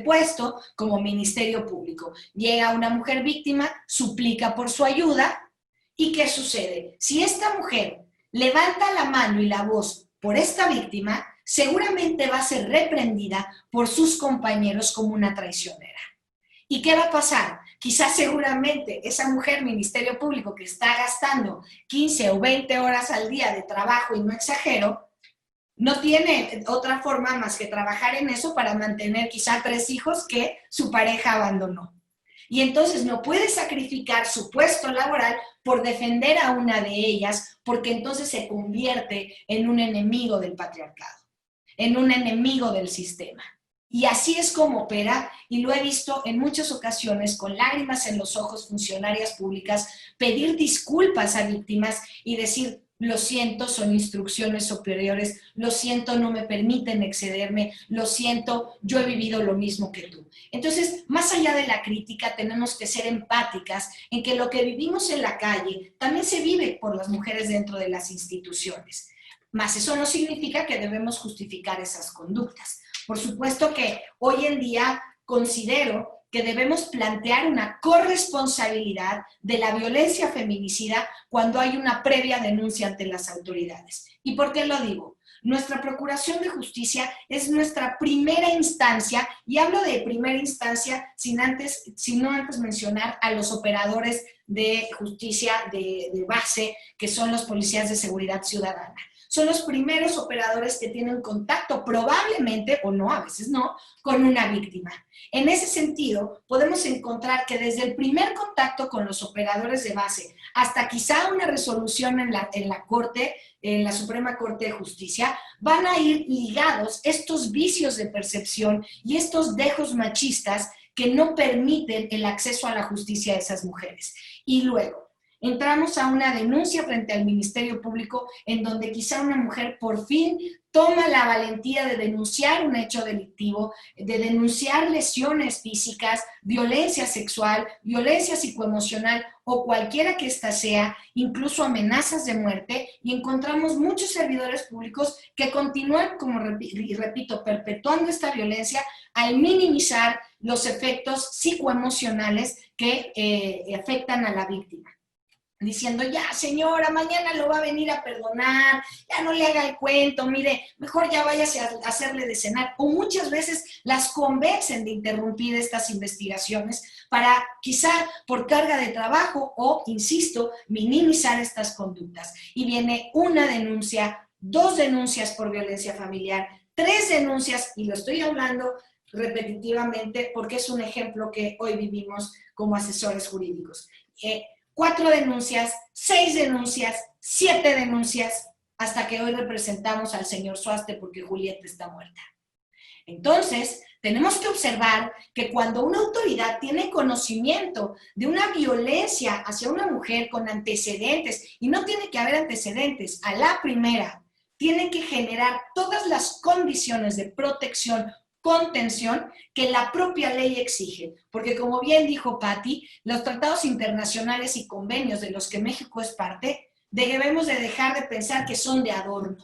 puesto como ministerio público. Llega una mujer víctima, suplica por su ayuda, ¿y qué sucede? Si esta mujer levanta la mano y la voz por esta víctima, seguramente va a ser reprendida por sus compañeros como una traicionera. ¿Y qué va a pasar? Quizás seguramente esa mujer, ministerio público, que está gastando 15 o 20 horas al día de trabajo, y no exagero, no tiene otra forma más que trabajar en eso para mantener quizá 3 hijos que su pareja abandonó. Y entonces no puede sacrificar su puesto laboral por defender a una de ellas, porque entonces se convierte en un enemigo del patriarcado, en un enemigo del sistema. Y así es como opera, y lo he visto en muchas ocasiones con lágrimas en los ojos funcionarias públicas pedir disculpas a víctimas y decir, lo siento, son instrucciones superiores, lo siento, no me permiten excederme, lo siento, yo he vivido lo mismo que tú. Entonces, más allá de la crítica, tenemos que ser empáticas en que lo que vivimos en la calle también se vive por las mujeres dentro de las instituciones. Mas eso no significa que debemos justificar esas conductas. Por supuesto que hoy en día considero que debemos plantear una corresponsabilidad de la violencia feminicida cuando hay una previa denuncia ante las autoridades. ¿Y por qué lo digo? Nuestra Procuración de Justicia es nuestra primera instancia, y hablo de primera instancia sin no antes mencionar a los operadores de justicia de base, que son los policías de seguridad ciudadana. Son los primeros operadores que tienen contacto, probablemente, o no, a veces no, con una víctima. En ese sentido, podemos encontrar que desde el primer contacto con los operadores de base hasta quizá una resolución en la Corte, en la Suprema Corte de Justicia, van a ir ligados estos vicios de percepción y estos dejos machistas que no permiten el acceso a la justicia de esas mujeres. Y luego, entramos a una denuncia frente al Ministerio Público en donde quizá una mujer por fin toma la valentía de denunciar un hecho delictivo, de denunciar lesiones físicas, violencia sexual, violencia psicoemocional o cualquiera que ésta sea, incluso amenazas de muerte, y encontramos muchos servidores públicos que continúan, como repito, perpetuando esta violencia al minimizar los efectos psicoemocionales que afectan a la víctima. Diciendo, ya señora, mañana lo va a venir a perdonar, ya no le haga el cuento, mire, mejor ya váyase a hacerle de cenar. O muchas veces las convencen de interrumpir estas investigaciones para quizá por carga de trabajo o, insisto, minimizar estas conductas. Y viene una denuncia, 2 denuncias por violencia familiar, 3 denuncias, y lo estoy hablando repetitivamente porque es un ejemplo que hoy vivimos como asesores jurídicos. 4 denuncias, 6 denuncias, 7 denuncias, hasta que hoy representamos al señor Suaste porque Julieta está muerta. Entonces, tenemos que observar que cuando una autoridad tiene conocimiento de una violencia hacia una mujer con antecedentes, y no tiene que haber antecedentes, a la primera, tiene que generar todas las condiciones de protección, contención que la propia ley exige, porque como bien dijo Patti, los tratados internacionales y convenios de los que México es parte, debemos de dejar de pensar que son de adorno.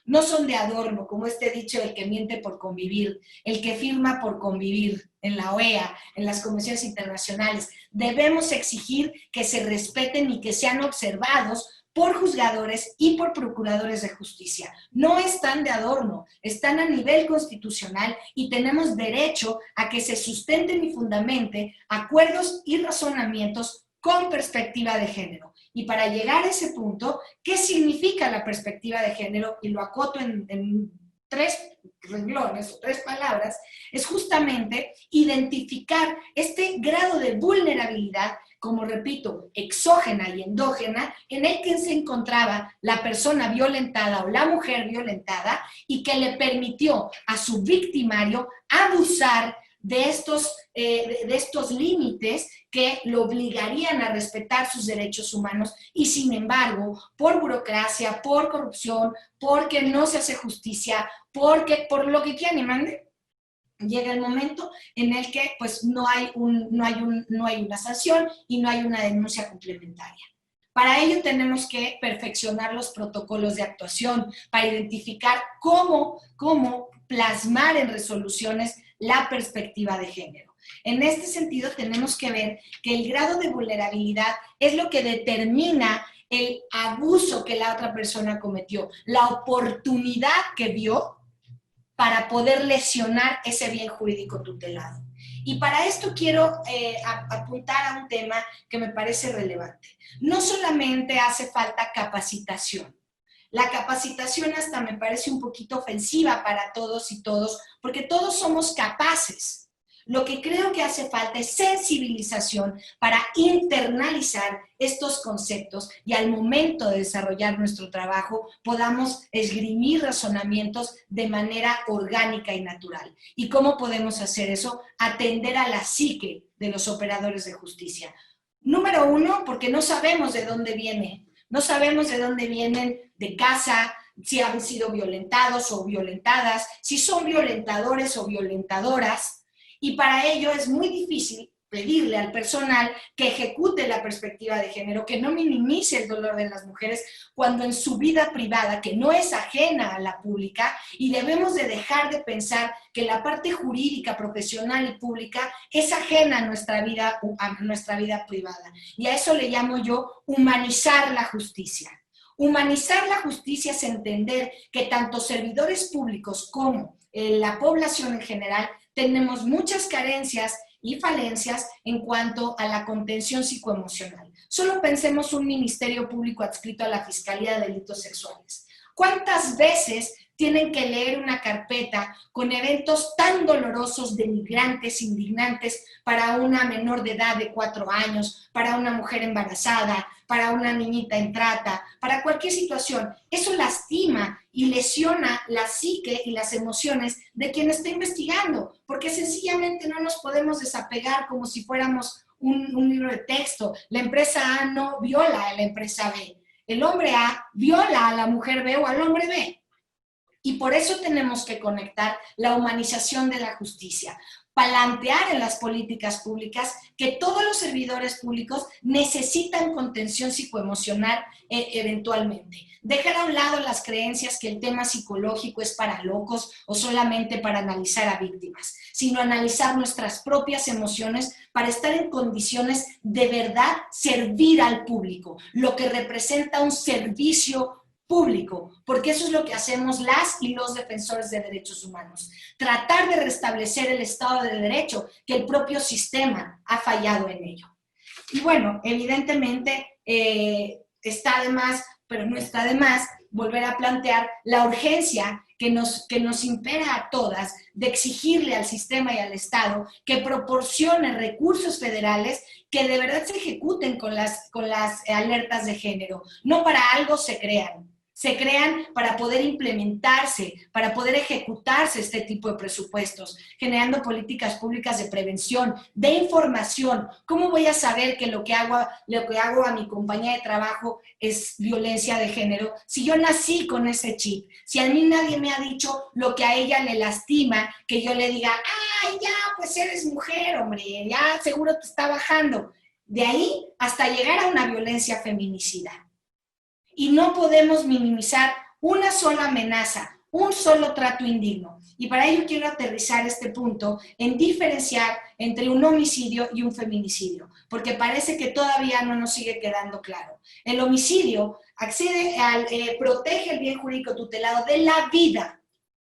No son de adorno, como este dicho, el que miente por convivir, el que firma por convivir en la OEA, en las convenciones internacionales. Debemos exigir que se respeten y que sean observados por juzgadores y por procuradores de justicia. No están de adorno, están a nivel constitucional y tenemos derecho a que se sustenten y fundamenten acuerdos y razonamientos con perspectiva de género. Y para llegar a ese punto, ¿qué significa la perspectiva de género? Y lo acoto en 3 renglones o 3 palabras, es justamente identificar este grado de vulnerabilidad, como repito, exógena y endógena, en el que se encontraba la persona violentada o la mujer violentada y que le permitió a su victimario abusar de estos límites que lo obligarían a respetar sus derechos humanos y sin embargo, por burocracia, por corrupción, porque no se hace justicia, porque por lo que quieran y manden, llega el momento en el que pues no hay una sanción y no hay una denuncia complementaria. Para ello tenemos que perfeccionar los protocolos de actuación para identificar cómo plasmar en resoluciones la perspectiva de género. En este sentido tenemos que ver que el grado de vulnerabilidad es lo que determina el abuso que la otra persona cometió, la oportunidad que vio para poder lesionar ese bien jurídico tutelado. Y para esto quiero apuntar a un tema que me parece relevante. No solamente hace falta capacitación. La capacitación hasta me parece un poquito ofensiva para todos y todos, porque todos somos capaces. Lo que creo que hace falta es sensibilización para internalizar estos conceptos y al momento de desarrollar nuestro trabajo podamos esgrimir razonamientos de manera orgánica y natural. ¿Y cómo podemos hacer eso? Atender a la psique de los operadores de justicia. Número uno, porque no sabemos de dónde viene. No sabemos de dónde vienen de casa, si han sido violentados o violentadas, si son violentadores o violentadoras. Y para ello es muy difícil pedirle al personal que ejecute la perspectiva de género, que no minimice el dolor de las mujeres cuando en su vida privada, que no es ajena a la pública, y debemos de dejar de pensar que la parte jurídica, profesional y pública es ajena a nuestra vida privada. Y a eso le llamo yo humanizar la justicia. Humanizar la justicia es entender que tanto servidores públicos como la población en general tenemos muchas carencias y falencias en cuanto a la contención psicoemocional. Solo pensemos un ministerio público adscrito a la Fiscalía de Delitos Sexuales. ¿Cuántas veces tienen que leer una carpeta con eventos tan dolorosos, denigrantes, indignantes para una menor de edad de 4 años, para una mujer embarazada, para una niñita en trata, para cualquier situación? Eso lastima y lesiona la psique y las emociones de quien está investigando, porque sencillamente no nos podemos desapegar como si fuéramos un libro de texto. La empresa A no viola a la empresa B. El hombre A viola a la mujer B o al hombre B. Y por eso tenemos que conectar la humanización de la justicia, plantear en las políticas públicas que todos los servidores públicos necesitan contención psicoemocional eventualmente. Dejar a un lado las creencias que el tema psicológico es para locos o solamente para analizar a víctimas, sino analizar nuestras propias emociones para estar en condiciones de verdad servir al público, lo que representa un servicio público, porque eso es lo que hacemos las y los defensores de derechos humanos. Tratar de restablecer el Estado de Derecho, que el propio sistema ha fallado en ello. Y bueno, evidentemente está de más, pero no está de más, volver a plantear la urgencia que nos impera a todas de exigirle al sistema y al Estado que proporcione recursos federales que de verdad se ejecuten con las alertas de género. No para algo se crean para poder implementarse, para poder ejecutarse este tipo de presupuestos, generando políticas públicas de prevención, de información. ¿Cómo voy a saber que lo que hago a mi compañía de trabajo es violencia de género si yo nací con ese chip? Si a mí nadie me ha dicho lo que a ella le lastima, que yo le diga, ¡ay, ya, pues eres mujer, hombre, ya seguro te está bajando! De ahí hasta llegar a una violencia feminicida. Y no podemos minimizar una sola amenaza, un solo trato indigno. Y para ello quiero aterrizar este punto en diferenciar entre un homicidio y un feminicidio, porque parece que todavía no nos sigue quedando claro. El homicidio protege el bien jurídico tutelado de la vida,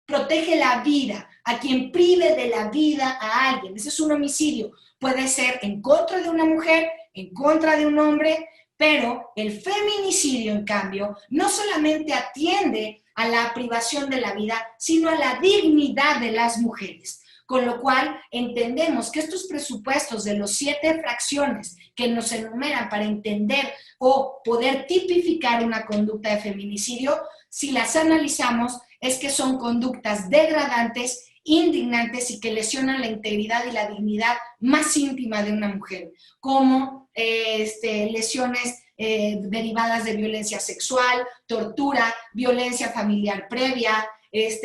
protege la vida, a quien prive de la vida a alguien. Ese es un homicidio. Puede ser en contra de una mujer, en contra de un hombre, pero el feminicidio, en cambio, no solamente atiende a la privación de la vida, sino a la dignidad de las mujeres. Con lo cual, entendemos que estos presupuestos de los 7 fracciones que nos enumeran para entender o poder tipificar una conducta de feminicidio, si las analizamos, es que son conductas degradantes, indignantes y que lesionan la integridad y la dignidad más íntima de una mujer, como lesiones derivadas de violencia sexual, tortura, violencia familiar previa,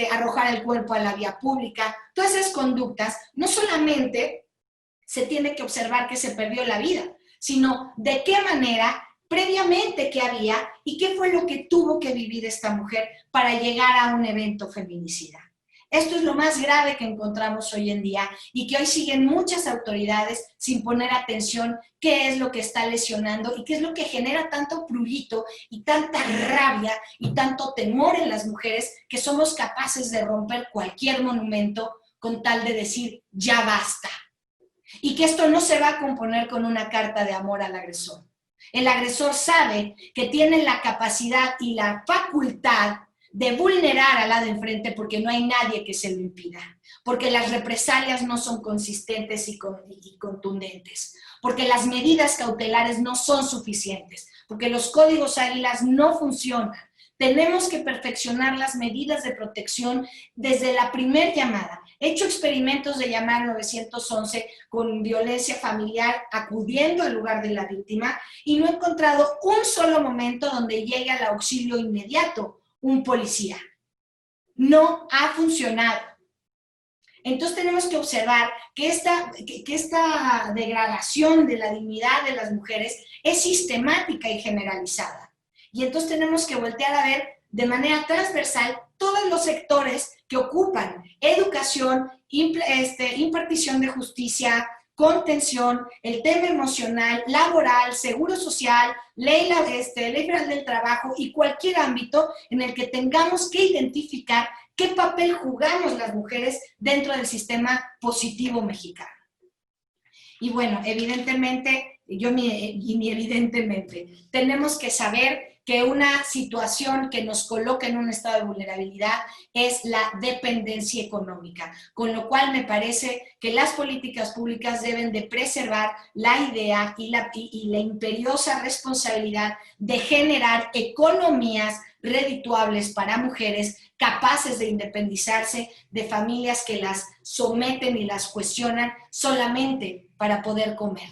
arrojar el cuerpo a la vía pública. Todas esas conductas no solamente se tiene que observar que se perdió la vida, sino de qué manera, previamente qué había y qué fue lo que tuvo que vivir esta mujer para llegar a un evento feminicida. Esto es lo más grave que encontramos hoy en día y que hoy siguen muchas autoridades sin poner atención qué es lo que está lesionando y qué es lo que genera tanto prurito y tanta rabia y tanto temor en las mujeres que somos capaces de romper cualquier monumento con tal de decir ya basta. Y que esto no se va a componer con una carta de amor al agresor. El agresor sabe que tiene la capacidad y la facultad de vulnerar al lado enfrente porque no hay nadie que se lo impida, porque las represalias no son consistentes y contundentes, porque las medidas cautelares no son suficientes, porque los códigos águilas no funcionan. Tenemos que perfeccionar las medidas de protección desde la primer llamada. He hecho experimentos de llamar 911 con violencia familiar acudiendo al lugar de la víctima y no he encontrado un solo momento donde llegue al auxilio inmediato un policía. No ha funcionado. Entonces tenemos que observar que esta degradación de la dignidad de las mujeres es sistemática y generalizada. Y entonces tenemos que voltear a ver de manera transversal todos los sectores que ocupan educación, impartición de justicia, contención, el tema emocional, laboral, seguro social, ley federal del trabajo y cualquier ámbito en el que tengamos que identificar qué papel jugamos las mujeres dentro del sistema positivo mexicano. Y bueno, evidentemente, tenemos que saber que una situación que nos coloca en un estado de vulnerabilidad es la dependencia económica, con lo cual me parece que las políticas públicas deben de preservar la idea y la imperiosa responsabilidad de generar economías redituables para mujeres capaces de independizarse de familias que las someten y las cuestionan solamente para poder comer.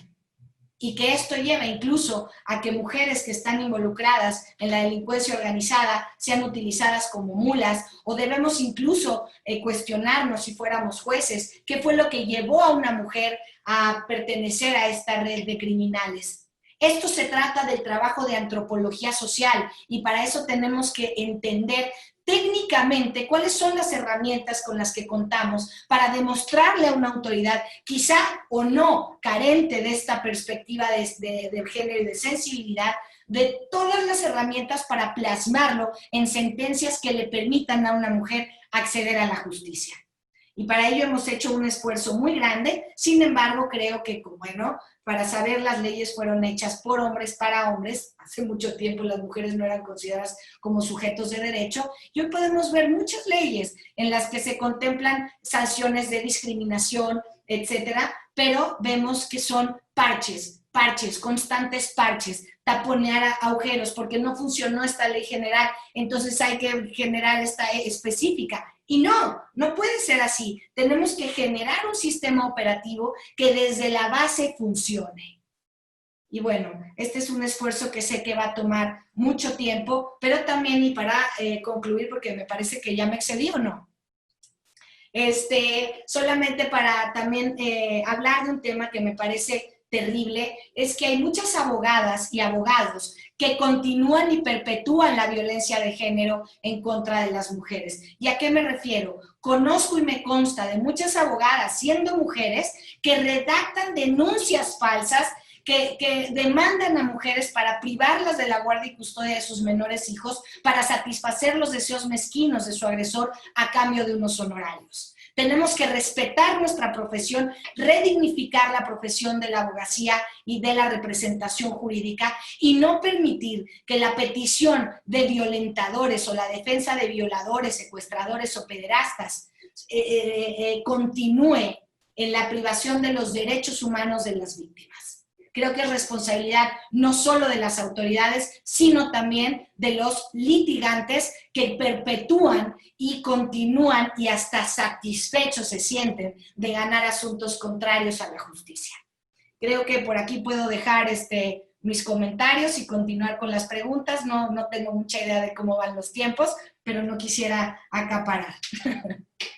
Y que esto lleva incluso a que mujeres que están involucradas en la delincuencia organizada sean utilizadas como mulas, o debemos incluso cuestionarnos, si fuéramos jueces, qué fue lo que llevó a una mujer a pertenecer a esta red de criminales. Esto se trata del trabajo de antropología social y para eso tenemos que entender técnicamente cuáles son las herramientas con las que contamos para demostrarle a una autoridad, quizá o no carente de esta perspectiva de género y de sensibilidad, de todas las herramientas para plasmarlo en sentencias que le permitan a una mujer acceder a la justicia. Y para ello hemos hecho un esfuerzo muy grande. Sin embargo, creo que, bueno, para saber, las leyes fueron hechas por hombres para hombres. Hace mucho tiempo las mujeres no eran consideradas como sujetos de derecho. Y hoy podemos ver muchas leyes en las que se contemplan sanciones de discriminación, etcétera, pero vemos que son parches, constantes parches, taponear agujeros, porque no funcionó esta ley general, entonces hay que generar esta específica. Y no puede ser así. Tenemos que generar un sistema operativo que desde la base funcione. Y bueno, este es un esfuerzo que sé que va a tomar mucho tiempo, pero también, y para concluir, porque me parece que ya me excedí o no, solamente para también hablar de un tema que me parece terrible, es que hay muchas abogadas y abogados que continúan y perpetúan la violencia de género en contra de las mujeres. ¿Y a qué me refiero? Conozco y me consta de muchas abogadas, siendo mujeres, que redactan denuncias falsas que demandan a mujeres para privarlas de la guardia y custodia de sus menores hijos para satisfacer los deseos mezquinos de su agresor a cambio de unos honorarios. Tenemos que respetar nuestra profesión, redignificar la profesión de la abogacía y de la representación jurídica y no permitir que la petición de violentadores o la defensa de violadores, secuestradores o pederastas continúe en la privación de los derechos humanos de las víctimas. Creo que es responsabilidad no solo de las autoridades, sino también de los litigantes que perpetúan y continúan y hasta satisfechos se sienten de ganar asuntos contrarios a la justicia. Creo que por aquí puedo dejar mis comentarios y continuar con las preguntas. No tengo mucha idea de cómo van los tiempos, pero no quisiera acaparar.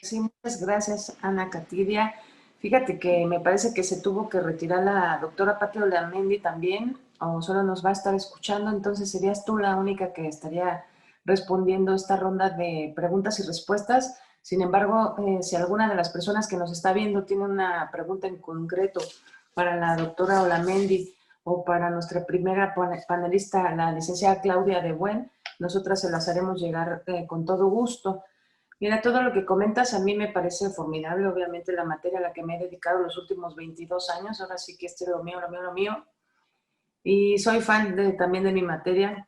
Sí, muchas gracias, Ana Catiria. Fíjate que me parece que se tuvo que retirar la doctora Patti Olamendi también, o solo nos va a estar escuchando, entonces serías tú la única que estaría respondiendo esta ronda de preguntas y respuestas. Sin embargo, si alguna de las personas que nos está viendo tiene una pregunta en concreto para la doctora Olamendi o para nuestra primera panelista, la licenciada Claudia de Buen, nosotras se las haremos llegar con todo gusto. Mira, todo lo que comentas a mí me parece formidable, obviamente la materia a la que me he dedicado los últimos 22 años, ahora sí que lo mío. y soy fan también de mi materia.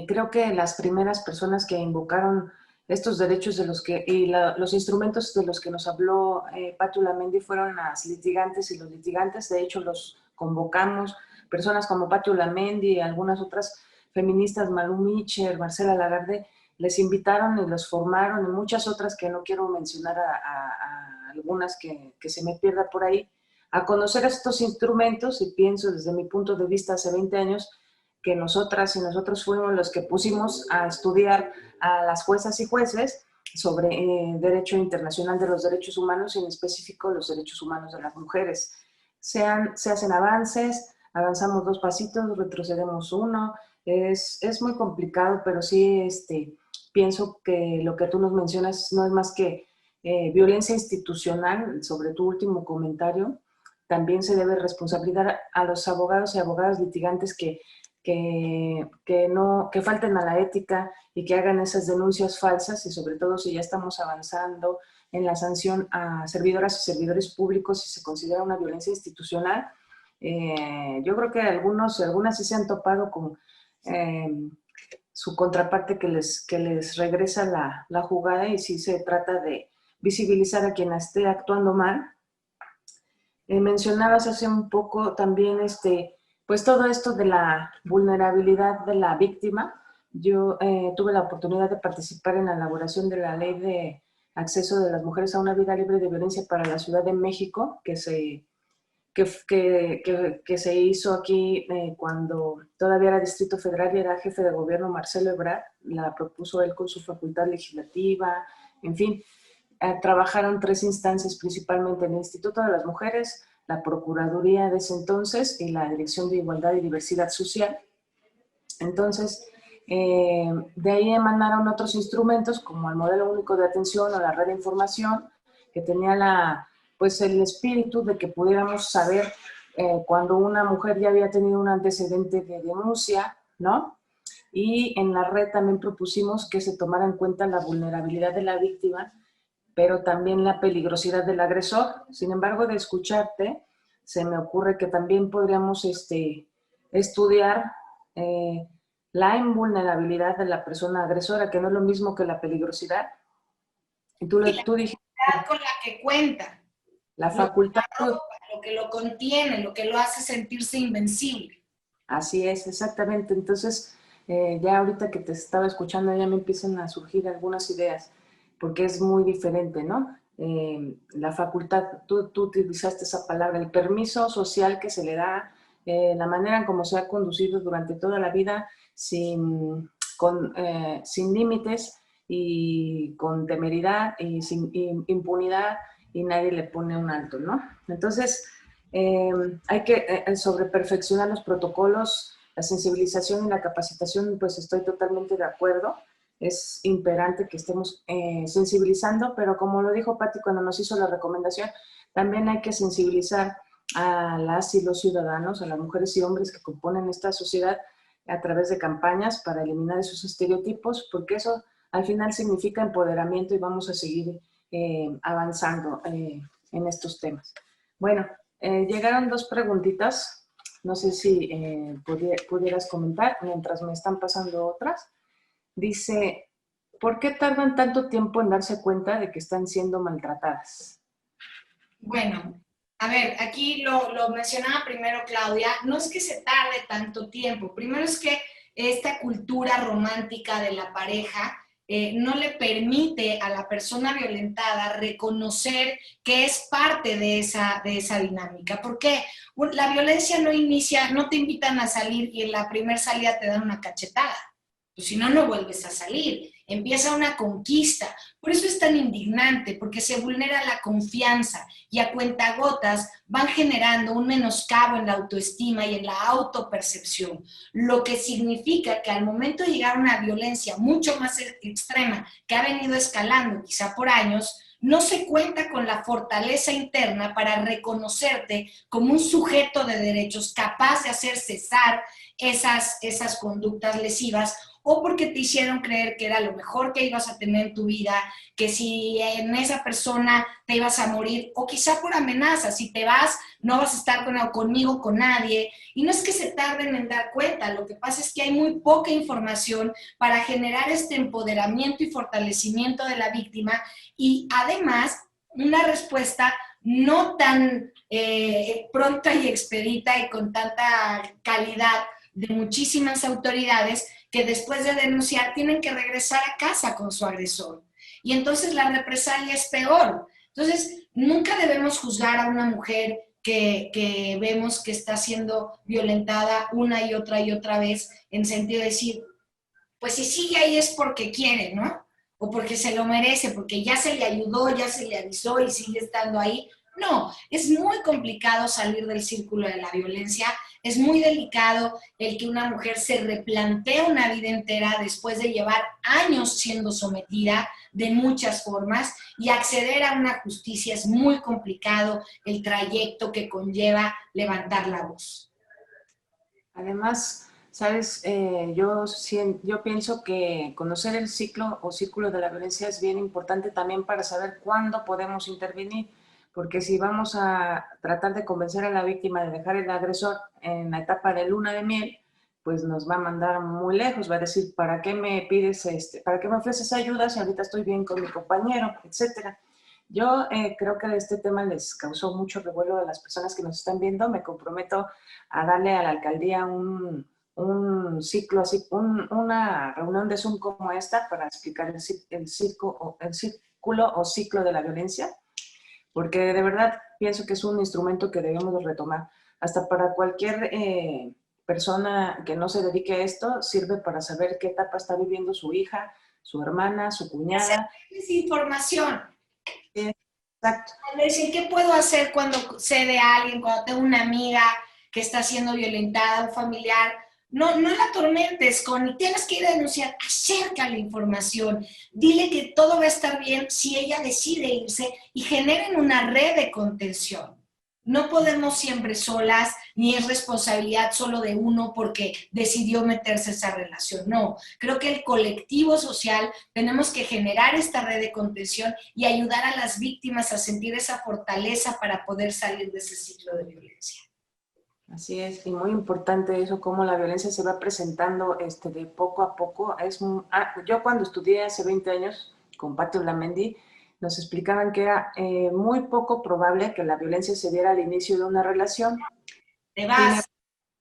Creo que las primeras personas que invocaron estos derechos de los que, y los instrumentos de los que nos habló Patti Olamendi fueron las litigantes y los litigantes. De hecho, los convocamos, personas como Patti Olamendi y algunas otras feministas, Malu Mitchell, Marcela Lagarde, les invitaron y los formaron, y muchas otras que no quiero mencionar a algunas que se me pierda por ahí, a conocer estos instrumentos. Y pienso desde mi punto de vista hace 20 años que nosotras y nosotros fuimos los que pusimos a estudiar a las juezas y jueces sobre derecho internacional de los derechos humanos, y en específico los derechos humanos de las mujeres. Se hacen avances, avanzamos 2 pasitos, retrocedemos 1, es muy complicado, pero sí pienso que lo que tú nos mencionas no es más que violencia institucional. Sobre tu último comentario, también se debe responsabilizar a los abogados y abogadas litigantes que falten a la ética y que hagan esas denuncias falsas, y sobre todo si ya estamos avanzando en la sanción a servidoras y servidores públicos si se considera una violencia institucional. Yo creo que algunas sí se han topado con su contraparte que les regresa la jugada, y sí se trata de visibilizar a quien esté actuando mal. Mencionabas hace un poco también pues todo esto de la vulnerabilidad de la víctima. Yo tuve la oportunidad de participar en la elaboración de la Ley de Acceso de las Mujeres a una Vida Libre de Violencia para la Ciudad de México, que se hizo aquí cuando todavía era Distrito Federal y era jefe de gobierno Marcelo Ebrard. La propuso él con su facultad legislativa. En fin, trabajaron 3 instancias principalmente: el Instituto de las Mujeres, la Procuraduría de ese entonces y la Dirección de Igualdad y Diversidad Social. Entonces, de ahí emanaron otros instrumentos como el Modelo Único de Atención o la Red de Información, que tenía pues el espíritu de que pudiéramos saber cuando una mujer ya había tenido un antecedente de denuncia, ¿no? Y en la red también propusimos que se tomara en cuenta la vulnerabilidad de la víctima, pero también la peligrosidad del agresor. Sin embargo, de escucharte, se me ocurre que también podríamos estudiar la invulnerabilidad de la persona agresora, que no es lo mismo que la peligrosidad. Y tú dijiste, con la que cuenta. La facultad. Lo que lo contiene, lo que lo hace sentirse invencible. Así es, exactamente. Entonces, ya ahorita que te estaba escuchando, ya me empiezan a surgir algunas ideas, porque es muy diferente, ¿no? La facultad, tú utilizaste esa palabra, el permiso social que se le da, la manera en cómo se ha conducido durante toda la vida sin límites y con temeridad y sin impunidad, y nadie le pone un alto, ¿no? Entonces, hay que sobreperfeccionar los protocolos, la sensibilización y la capacitación. Pues estoy totalmente de acuerdo. Es imperante que estemos sensibilizando, pero como lo dijo Patti cuando nos hizo la recomendación, también hay que sensibilizar a las y los ciudadanos, a las mujeres y hombres que componen esta sociedad, a través de campañas para eliminar esos estereotipos, porque eso al final significa empoderamiento, y vamos a seguir avanzando en estos temas. Bueno, llegaron 2 preguntitas, no sé si pudieras comentar mientras me están pasando otras. Dice, ¿por qué tardan tanto tiempo en darse cuenta de que están siendo maltratadas? Bueno, a ver, aquí lo mencionaba primero Claudia, no es que se tarde tanto tiempo, primero es que esta cultura romántica de la pareja no le permite a la persona violentada reconocer que es parte de esa dinámica. ¿Por qué? La violencia no inicia, no te invitan a salir y en la primera salida te dan una cachetada. Pues si no, no vuelves a salir. Empieza una conquista. Por eso es tan indignante, porque se vulnera la confianza y a cuentagotas van generando un menoscabo en la autoestima y en la autopercepción, lo que significa que al momento de llegar a una violencia mucho más extrema, que ha venido escalando quizá por años, no se cuenta con la fortaleza interna para reconocerte como un sujeto de derechos capaz de hacer cesar esas conductas lesivas, o porque te hicieron creer que era lo mejor que ibas a tener en tu vida, que si en esa persona te ibas a morir, o quizá por amenazas, si te vas, no vas a estar conmigo, con nadie. Y no es que se tarden en dar cuenta, lo que pasa es que hay muy poca información para generar este empoderamiento y fortalecimiento de la víctima, y además una respuesta no tan pronta y expedita y con tanta calidad de muchísimas autoridades, que después de denunciar tienen que regresar a casa con su agresor. Y entonces la represalia es peor. Entonces, nunca debemos juzgar a una mujer que vemos que está siendo violentada una y otra vez, en sentido de decir, pues si sigue ahí es porque quiere, ¿no? O porque se lo merece, porque ya se le ayudó, ya se le avisó y sigue estando ahí. No, es muy complicado salir del círculo de la violencia, es muy delicado el que una mujer se replantee una vida entera después de llevar años siendo sometida de muchas formas, y acceder a una justicia es muy complicado, el trayecto que conlleva levantar la voz. Además, sabes, yo pienso que conocer el ciclo o círculo de la violencia es bien importante también para saber cuándo podemos intervenir. Porque si vamos a tratar de convencer a la víctima de dejar el agresor en la etapa de luna de miel, pues nos va a mandar muy lejos, va a decir, ¿para qué me pides, para qué me ofreces ayuda si ahorita estoy bien con mi compañero, etcétera? Yo creo que este tema les causó mucho revuelo a las personas que nos están viendo. Me comprometo a darle a la alcaldía un ciclo así, una reunión de Zoom como esta para explicar el círculo o ciclo de la violencia, porque de verdad pienso que es un instrumento que debemos de retomar. Hasta para cualquier persona que no se dedique a esto, sirve para saber qué etapa está viviendo su hija, su hermana, su cuñada. Es información. Exacto. Es decir, ¿qué puedo hacer cuando sé de alguien, cuando tengo una amiga que está siendo violentada, un familiar? No la atormentes tienes que ir a denunciar, acerca la información, dile que todo va a estar bien si ella decide irse, y generen una red de contención. No podemos siempre solas, ni es responsabilidad solo de uno porque decidió meterse a esa relación. No, creo que el colectivo social tenemos que generar esta red de contención y ayudar a las víctimas a sentir esa fortaleza para poder salir de ese ciclo de violencia. Así es, y muy importante eso, cómo la violencia se va presentando de poco a poco. Yo cuando estudié hace 20 años con Patti Olamendi, nos explicaban que era muy poco probable que la violencia se diera al inicio de una relación. Te vas.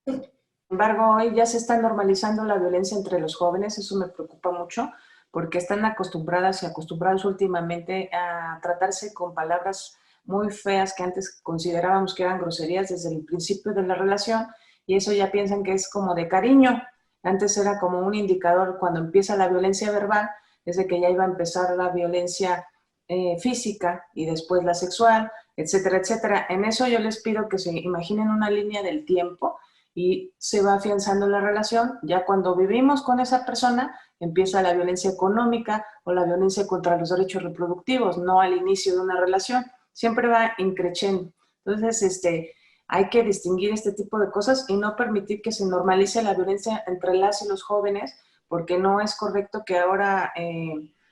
Sin embargo, hoy ya se está normalizando la violencia entre los jóvenes. Eso me preocupa mucho, porque están acostumbradas y acostumbrados últimamente a tratarse con palabras muy feas que antes considerábamos que eran groserías desde el principio de la relación, y eso ya piensan que es como de cariño. Antes era como un indicador cuando empieza la violencia verbal, desde que ya iba a empezar la violencia física y después la sexual, etcétera, etcétera. En eso yo les pido que se imaginen una línea del tiempo y se va afianzando la relación. Ya cuando vivimos con esa persona, empieza la violencia económica o la violencia contra los derechos reproductivos, no al inicio de una relación. Siempre va increciendo. Entonces, hay que distinguir este tipo de cosas y no permitir que se normalice la violencia entre las y los jóvenes, porque no es correcto que ahora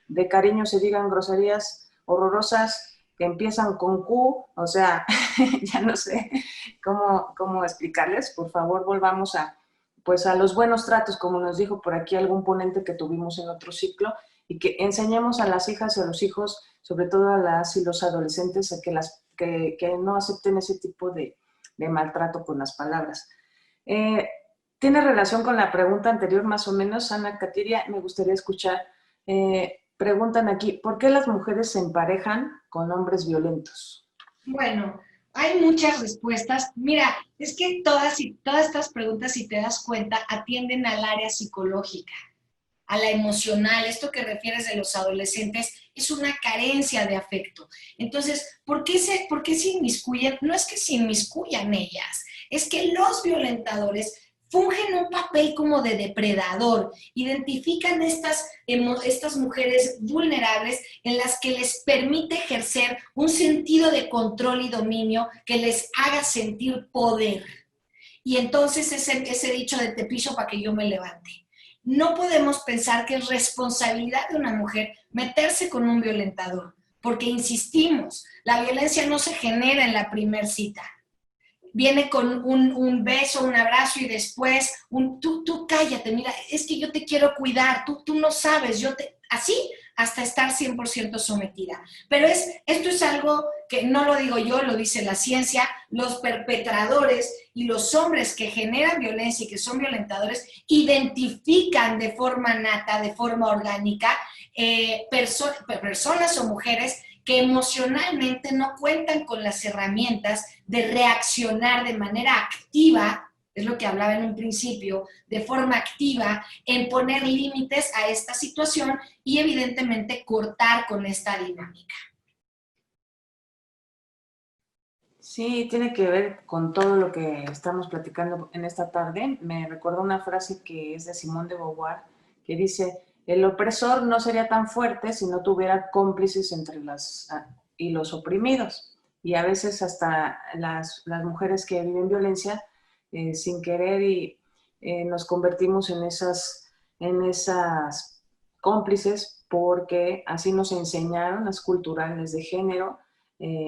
de cariño se digan groserías horrorosas que empiezan con Q, o sea, ya no sé cómo explicarles. Por favor, volvamos a los buenos tratos, como nos dijo por aquí algún ponente que tuvimos en otro ciclo, y que enseñemos a las hijas y a los hijos, sobre todo a las y los adolescentes, a que no acepten ese tipo de maltrato con las palabras. Tiene relación con la pregunta anterior, más o menos, Ana Katiria, me gustaría escuchar. Preguntan aquí, ¿por qué las mujeres se emparejan con hombres violentos? Bueno, hay muchas respuestas. Mira, es que todas estas preguntas, si te das cuenta, atienden al área psicológica, a la emocional. Esto que refieres de los adolescentes es una carencia de afecto. Entonces, ¿por qué se inmiscuyen? No es que se inmiscuyan ellas, es que los violentadores fungen un papel como de depredador, identifican estas mujeres vulnerables en las que les permite ejercer un sentido de control y dominio que les haga sentir poder. y entonces ese dicho de te piso para que yo me levante. No podemos pensar que es responsabilidad de una mujer meterse con un violentador, porque insistimos, la violencia no se genera en la primer cita. Viene con un beso, un abrazo y después tú cállate, mira, es que yo te quiero cuidar, tú no sabes, así hasta estar 100% sometida. Pero esto es algo que no lo digo yo, lo dice la ciencia, los perpetradores y los hombres que generan violencia y que son violentadores identifican de forma nata, de forma orgánica, personas o mujeres que emocionalmente no cuentan con las herramientas de reaccionar de manera activa, es lo que hablaba en un principio, de forma activa, en poner límites a esta situación y evidentemente cortar con esta dinámica. Sí, tiene que ver con todo lo que estamos platicando en esta tarde. Me recordó una frase que es de Simone de Beauvoir, que dice: el opresor no sería tan fuerte si no tuviera cómplices entre y los oprimidos. Y a veces hasta las mujeres que viven violencia, sin querer, nos convertimos en esas cómplices, porque así nos enseñaron las culturales de género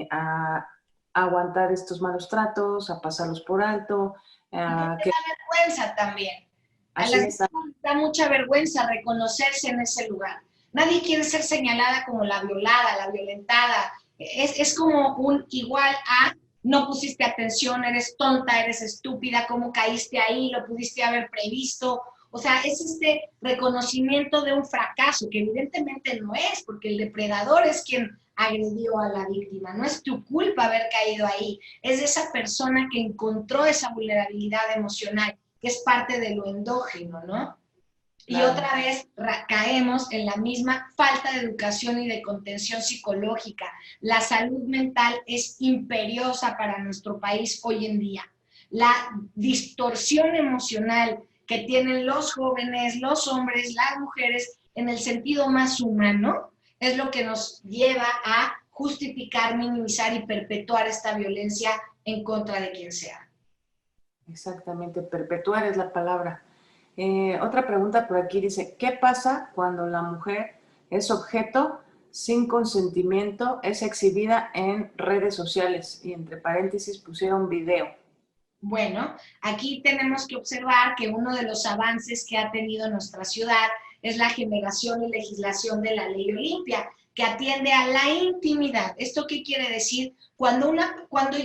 a aguantar estos malos tratos, a pasarlos por alto. Da vergüenza también. A Así las es. mujeres da mucha vergüenza reconocerse en ese lugar. Nadie quiere ser señalada como la violada, la violentada. Es como un igual a no pusiste atención, eres tonta, eres estúpida, ¿cómo caíste ahí? Lo pudiste haber previsto. O sea, es este reconocimiento de un fracaso, que evidentemente no es, porque el depredador es quien agredió a la víctima. No es tu culpa haber caído ahí. Es de esa persona que encontró esa vulnerabilidad emocional, que es parte de lo endógeno, ¿no? Y Claro. otra vez caemos en la misma falta de educación y de contención psicológica. La salud mental es imperiosa para nuestro país hoy en día. La distorsión emocional que tienen los jóvenes, los hombres, las mujeres, en el sentido más humano, es lo que nos lleva a justificar, minimizar y perpetuar esta violencia en contra de quien sea. Exactamente, perpetuar es la palabra. Otra pregunta por aquí dice: ¿qué pasa cuando la mujer es objeto sin consentimiento, es exhibida en redes sociales? Y entre paréntesis pusieron video. Bueno, aquí tenemos que observar que uno de los avances que ha tenido nuestra ciudad es la generación y legislación de la Ley Olimpia, que atiende a la intimidad. ¿Esto qué quiere decir? Cuando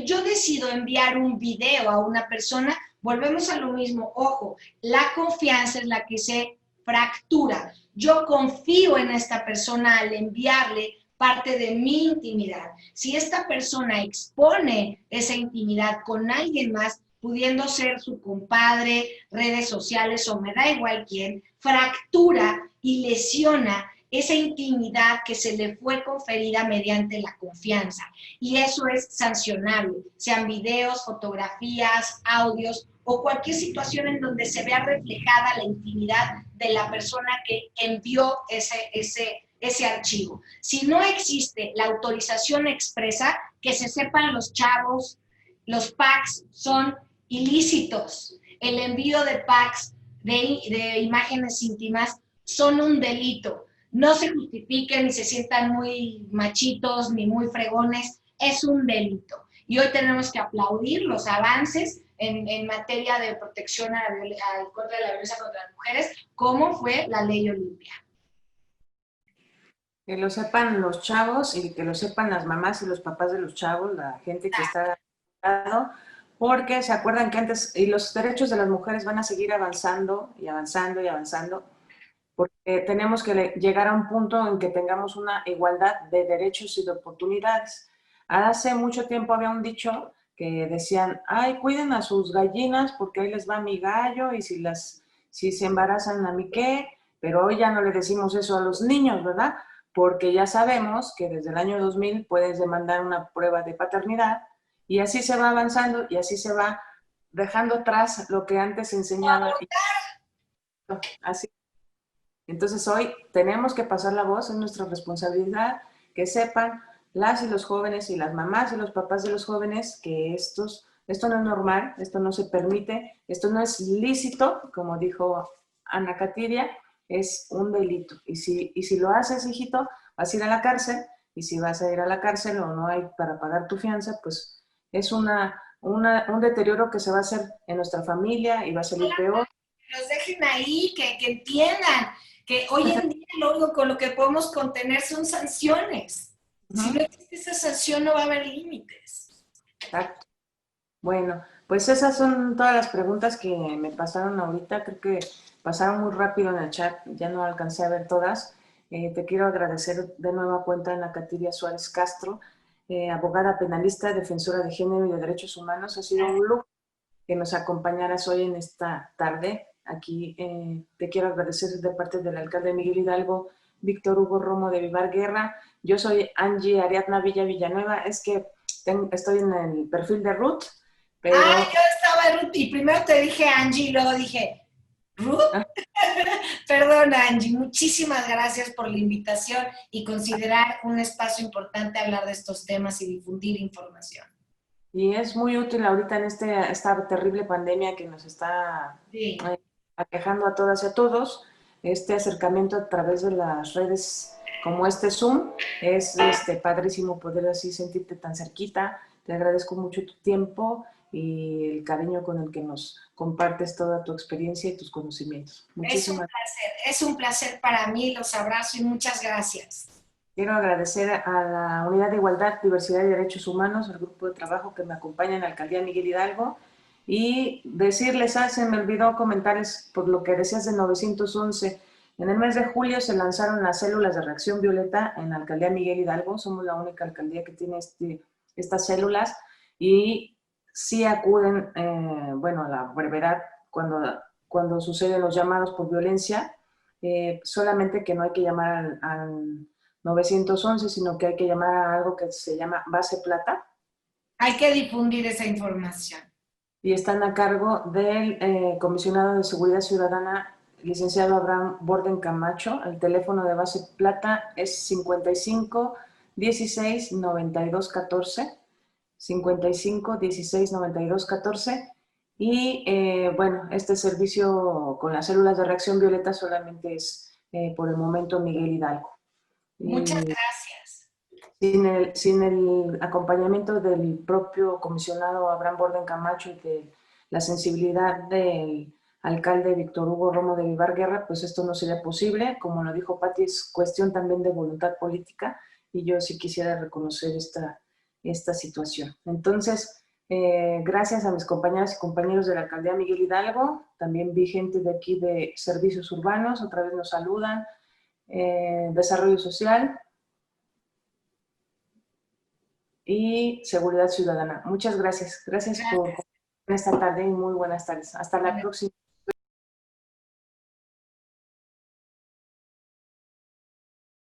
yo decido enviar un video a una persona, volvemos a lo mismo. Ojo, la confianza es la que se fractura. Yo confío en esta persona al enviarle parte de mi intimidad. Si esta persona expone esa intimidad con alguien más, pudiendo ser su compadre, redes sociales o me da igual quién, fractura y lesiona esa intimidad que se le fue conferida mediante la confianza. Y eso es sancionable, sean videos, fotografías, audios o cualquier situación en donde se vea reflejada la intimidad de la persona que envió ese archivo. Si no existe la autorización expresa, que se sepan los chavos, los packs son ilícitos. El envío de packs de imágenes íntimas son un delito. No se justifiquen ni se sientan muy machitos ni muy fregones, es un delito. Y hoy tenemos que aplaudir los avances en materia de protección contra la violencia contra las mujeres, como fue la Ley Olimpia. Que lo sepan los chavos y que lo sepan las mamás y los papás de los chavos, la gente que está al lado, porque se acuerdan que antes, y los derechos de las mujeres van a seguir avanzando y avanzando y avanzando, porque tenemos que llegar a un punto en que tengamos una igualdad de derechos y de oportunidades. Hace mucho tiempo había un dicho que decían: ay, cuiden a sus gallinas porque ahí les va mi gallo, y si se embarazan, a mí qué. Pero hoy ya no le decimos eso a los niños, ¿verdad? Porque ya sabemos que desde el año 2000 puedes demandar una prueba de paternidad, y así se va avanzando y así se va dejando atrás lo que antes enseñaba. Así. Entonces hoy tenemos que pasar la voz, es nuestra responsabilidad, que sepan las y los jóvenes y las mamás y los papás de los jóvenes que estos Esto no es normal, esto no se permite, esto no es lícito, como dijo Ana Katiria, es un delito. Y si lo haces, hijito, vas a ir a la cárcel, y si vas a ir a la cárcel o no hay para pagar tu fianza, pues es un deterioro que se va a hacer en nuestra familia y va a salir peor. Que los dejen ahí, que entiendan que hoy en día lo único con lo que podemos contener son sanciones. Si no existe esa sanción, no va a haber límites. Exacto. Bueno, pues esas son todas las preguntas que me pasaron ahorita. Creo que pasaron muy rápido en el chat, ya no alcancé a ver todas. Te quiero agradecer de nueva cuenta a Ana Katiria Suárez Castro, abogada penalista, defensora de género y de derechos humanos. Ha sido un lujo que nos acompañaras hoy en esta tarde. Aquí te quiero agradecer de parte del alcalde Miguel Hidalgo, Víctor Hugo Romo de Vivar Guerra. Yo soy Angie Ariadna Villanueva. Es que estoy en el perfil de Ruth, pero... Ah, yo estaba Ruth y primero te dije Angie y luego dije, ¿Ruth? Perdón, Angie, muchísimas gracias por la invitación y considerar un espacio importante hablar de estos temas y difundir información. Y es muy útil ahorita en esta terrible pandemia que nos está aquejando a todas y a todos. Este acercamiento a través de las redes como este Zoom es padrísimo poder así sentirte tan cerquita. Te agradezco mucho tu tiempo y el cariño con el que nos compartes toda tu experiencia y tus conocimientos. Muchísimas gracias. Es un placer para mí, los abrazo y muchas gracias. Quiero agradecer a la Unidad de Igualdad, Diversidad y Derechos Humanos, al grupo de trabajo que me acompaña en la Alcaldía Miguel Hidalgo, y decirles, se me olvidó comentarles por lo que decías de 911. En el mes de julio se lanzaron las células de reacción violeta en la Alcaldía Miguel Hidalgo. Somos la única alcaldía que tiene estas células y sí acuden, a la brevedad cuando suceden los llamados por violencia, solamente que no hay que llamar al 911, sino que hay que llamar a algo que se llama Base Plata. Hay que difundir esa información. Y están a cargo del comisionado de Seguridad Ciudadana, licenciado Abraham Borden Camacho. El teléfono de Base Plata es 55 16 92 14, 55 16 92 14. Y este servicio con las células de reacción violeta solamente es por el momento Miguel Hidalgo. Muchas gracias. Sin el acompañamiento del propio comisionado Abraham Borden Camacho y de la sensibilidad del alcalde Víctor Hugo Romo de Vivar Guerra, pues esto no sería posible. Como lo dijo Pati, es cuestión también de voluntad política y yo sí quisiera reconocer esta situación. Entonces, gracias a mis compañeras y compañeros de la alcaldía Miguel Hidalgo, también vi gente de aquí de Servicios Urbanos, otra vez nos saludan, Desarrollo Social y Seguridad Ciudadana. Muchas gracias. Gracias por esta tarde y muy buenas tardes. Hasta la próxima.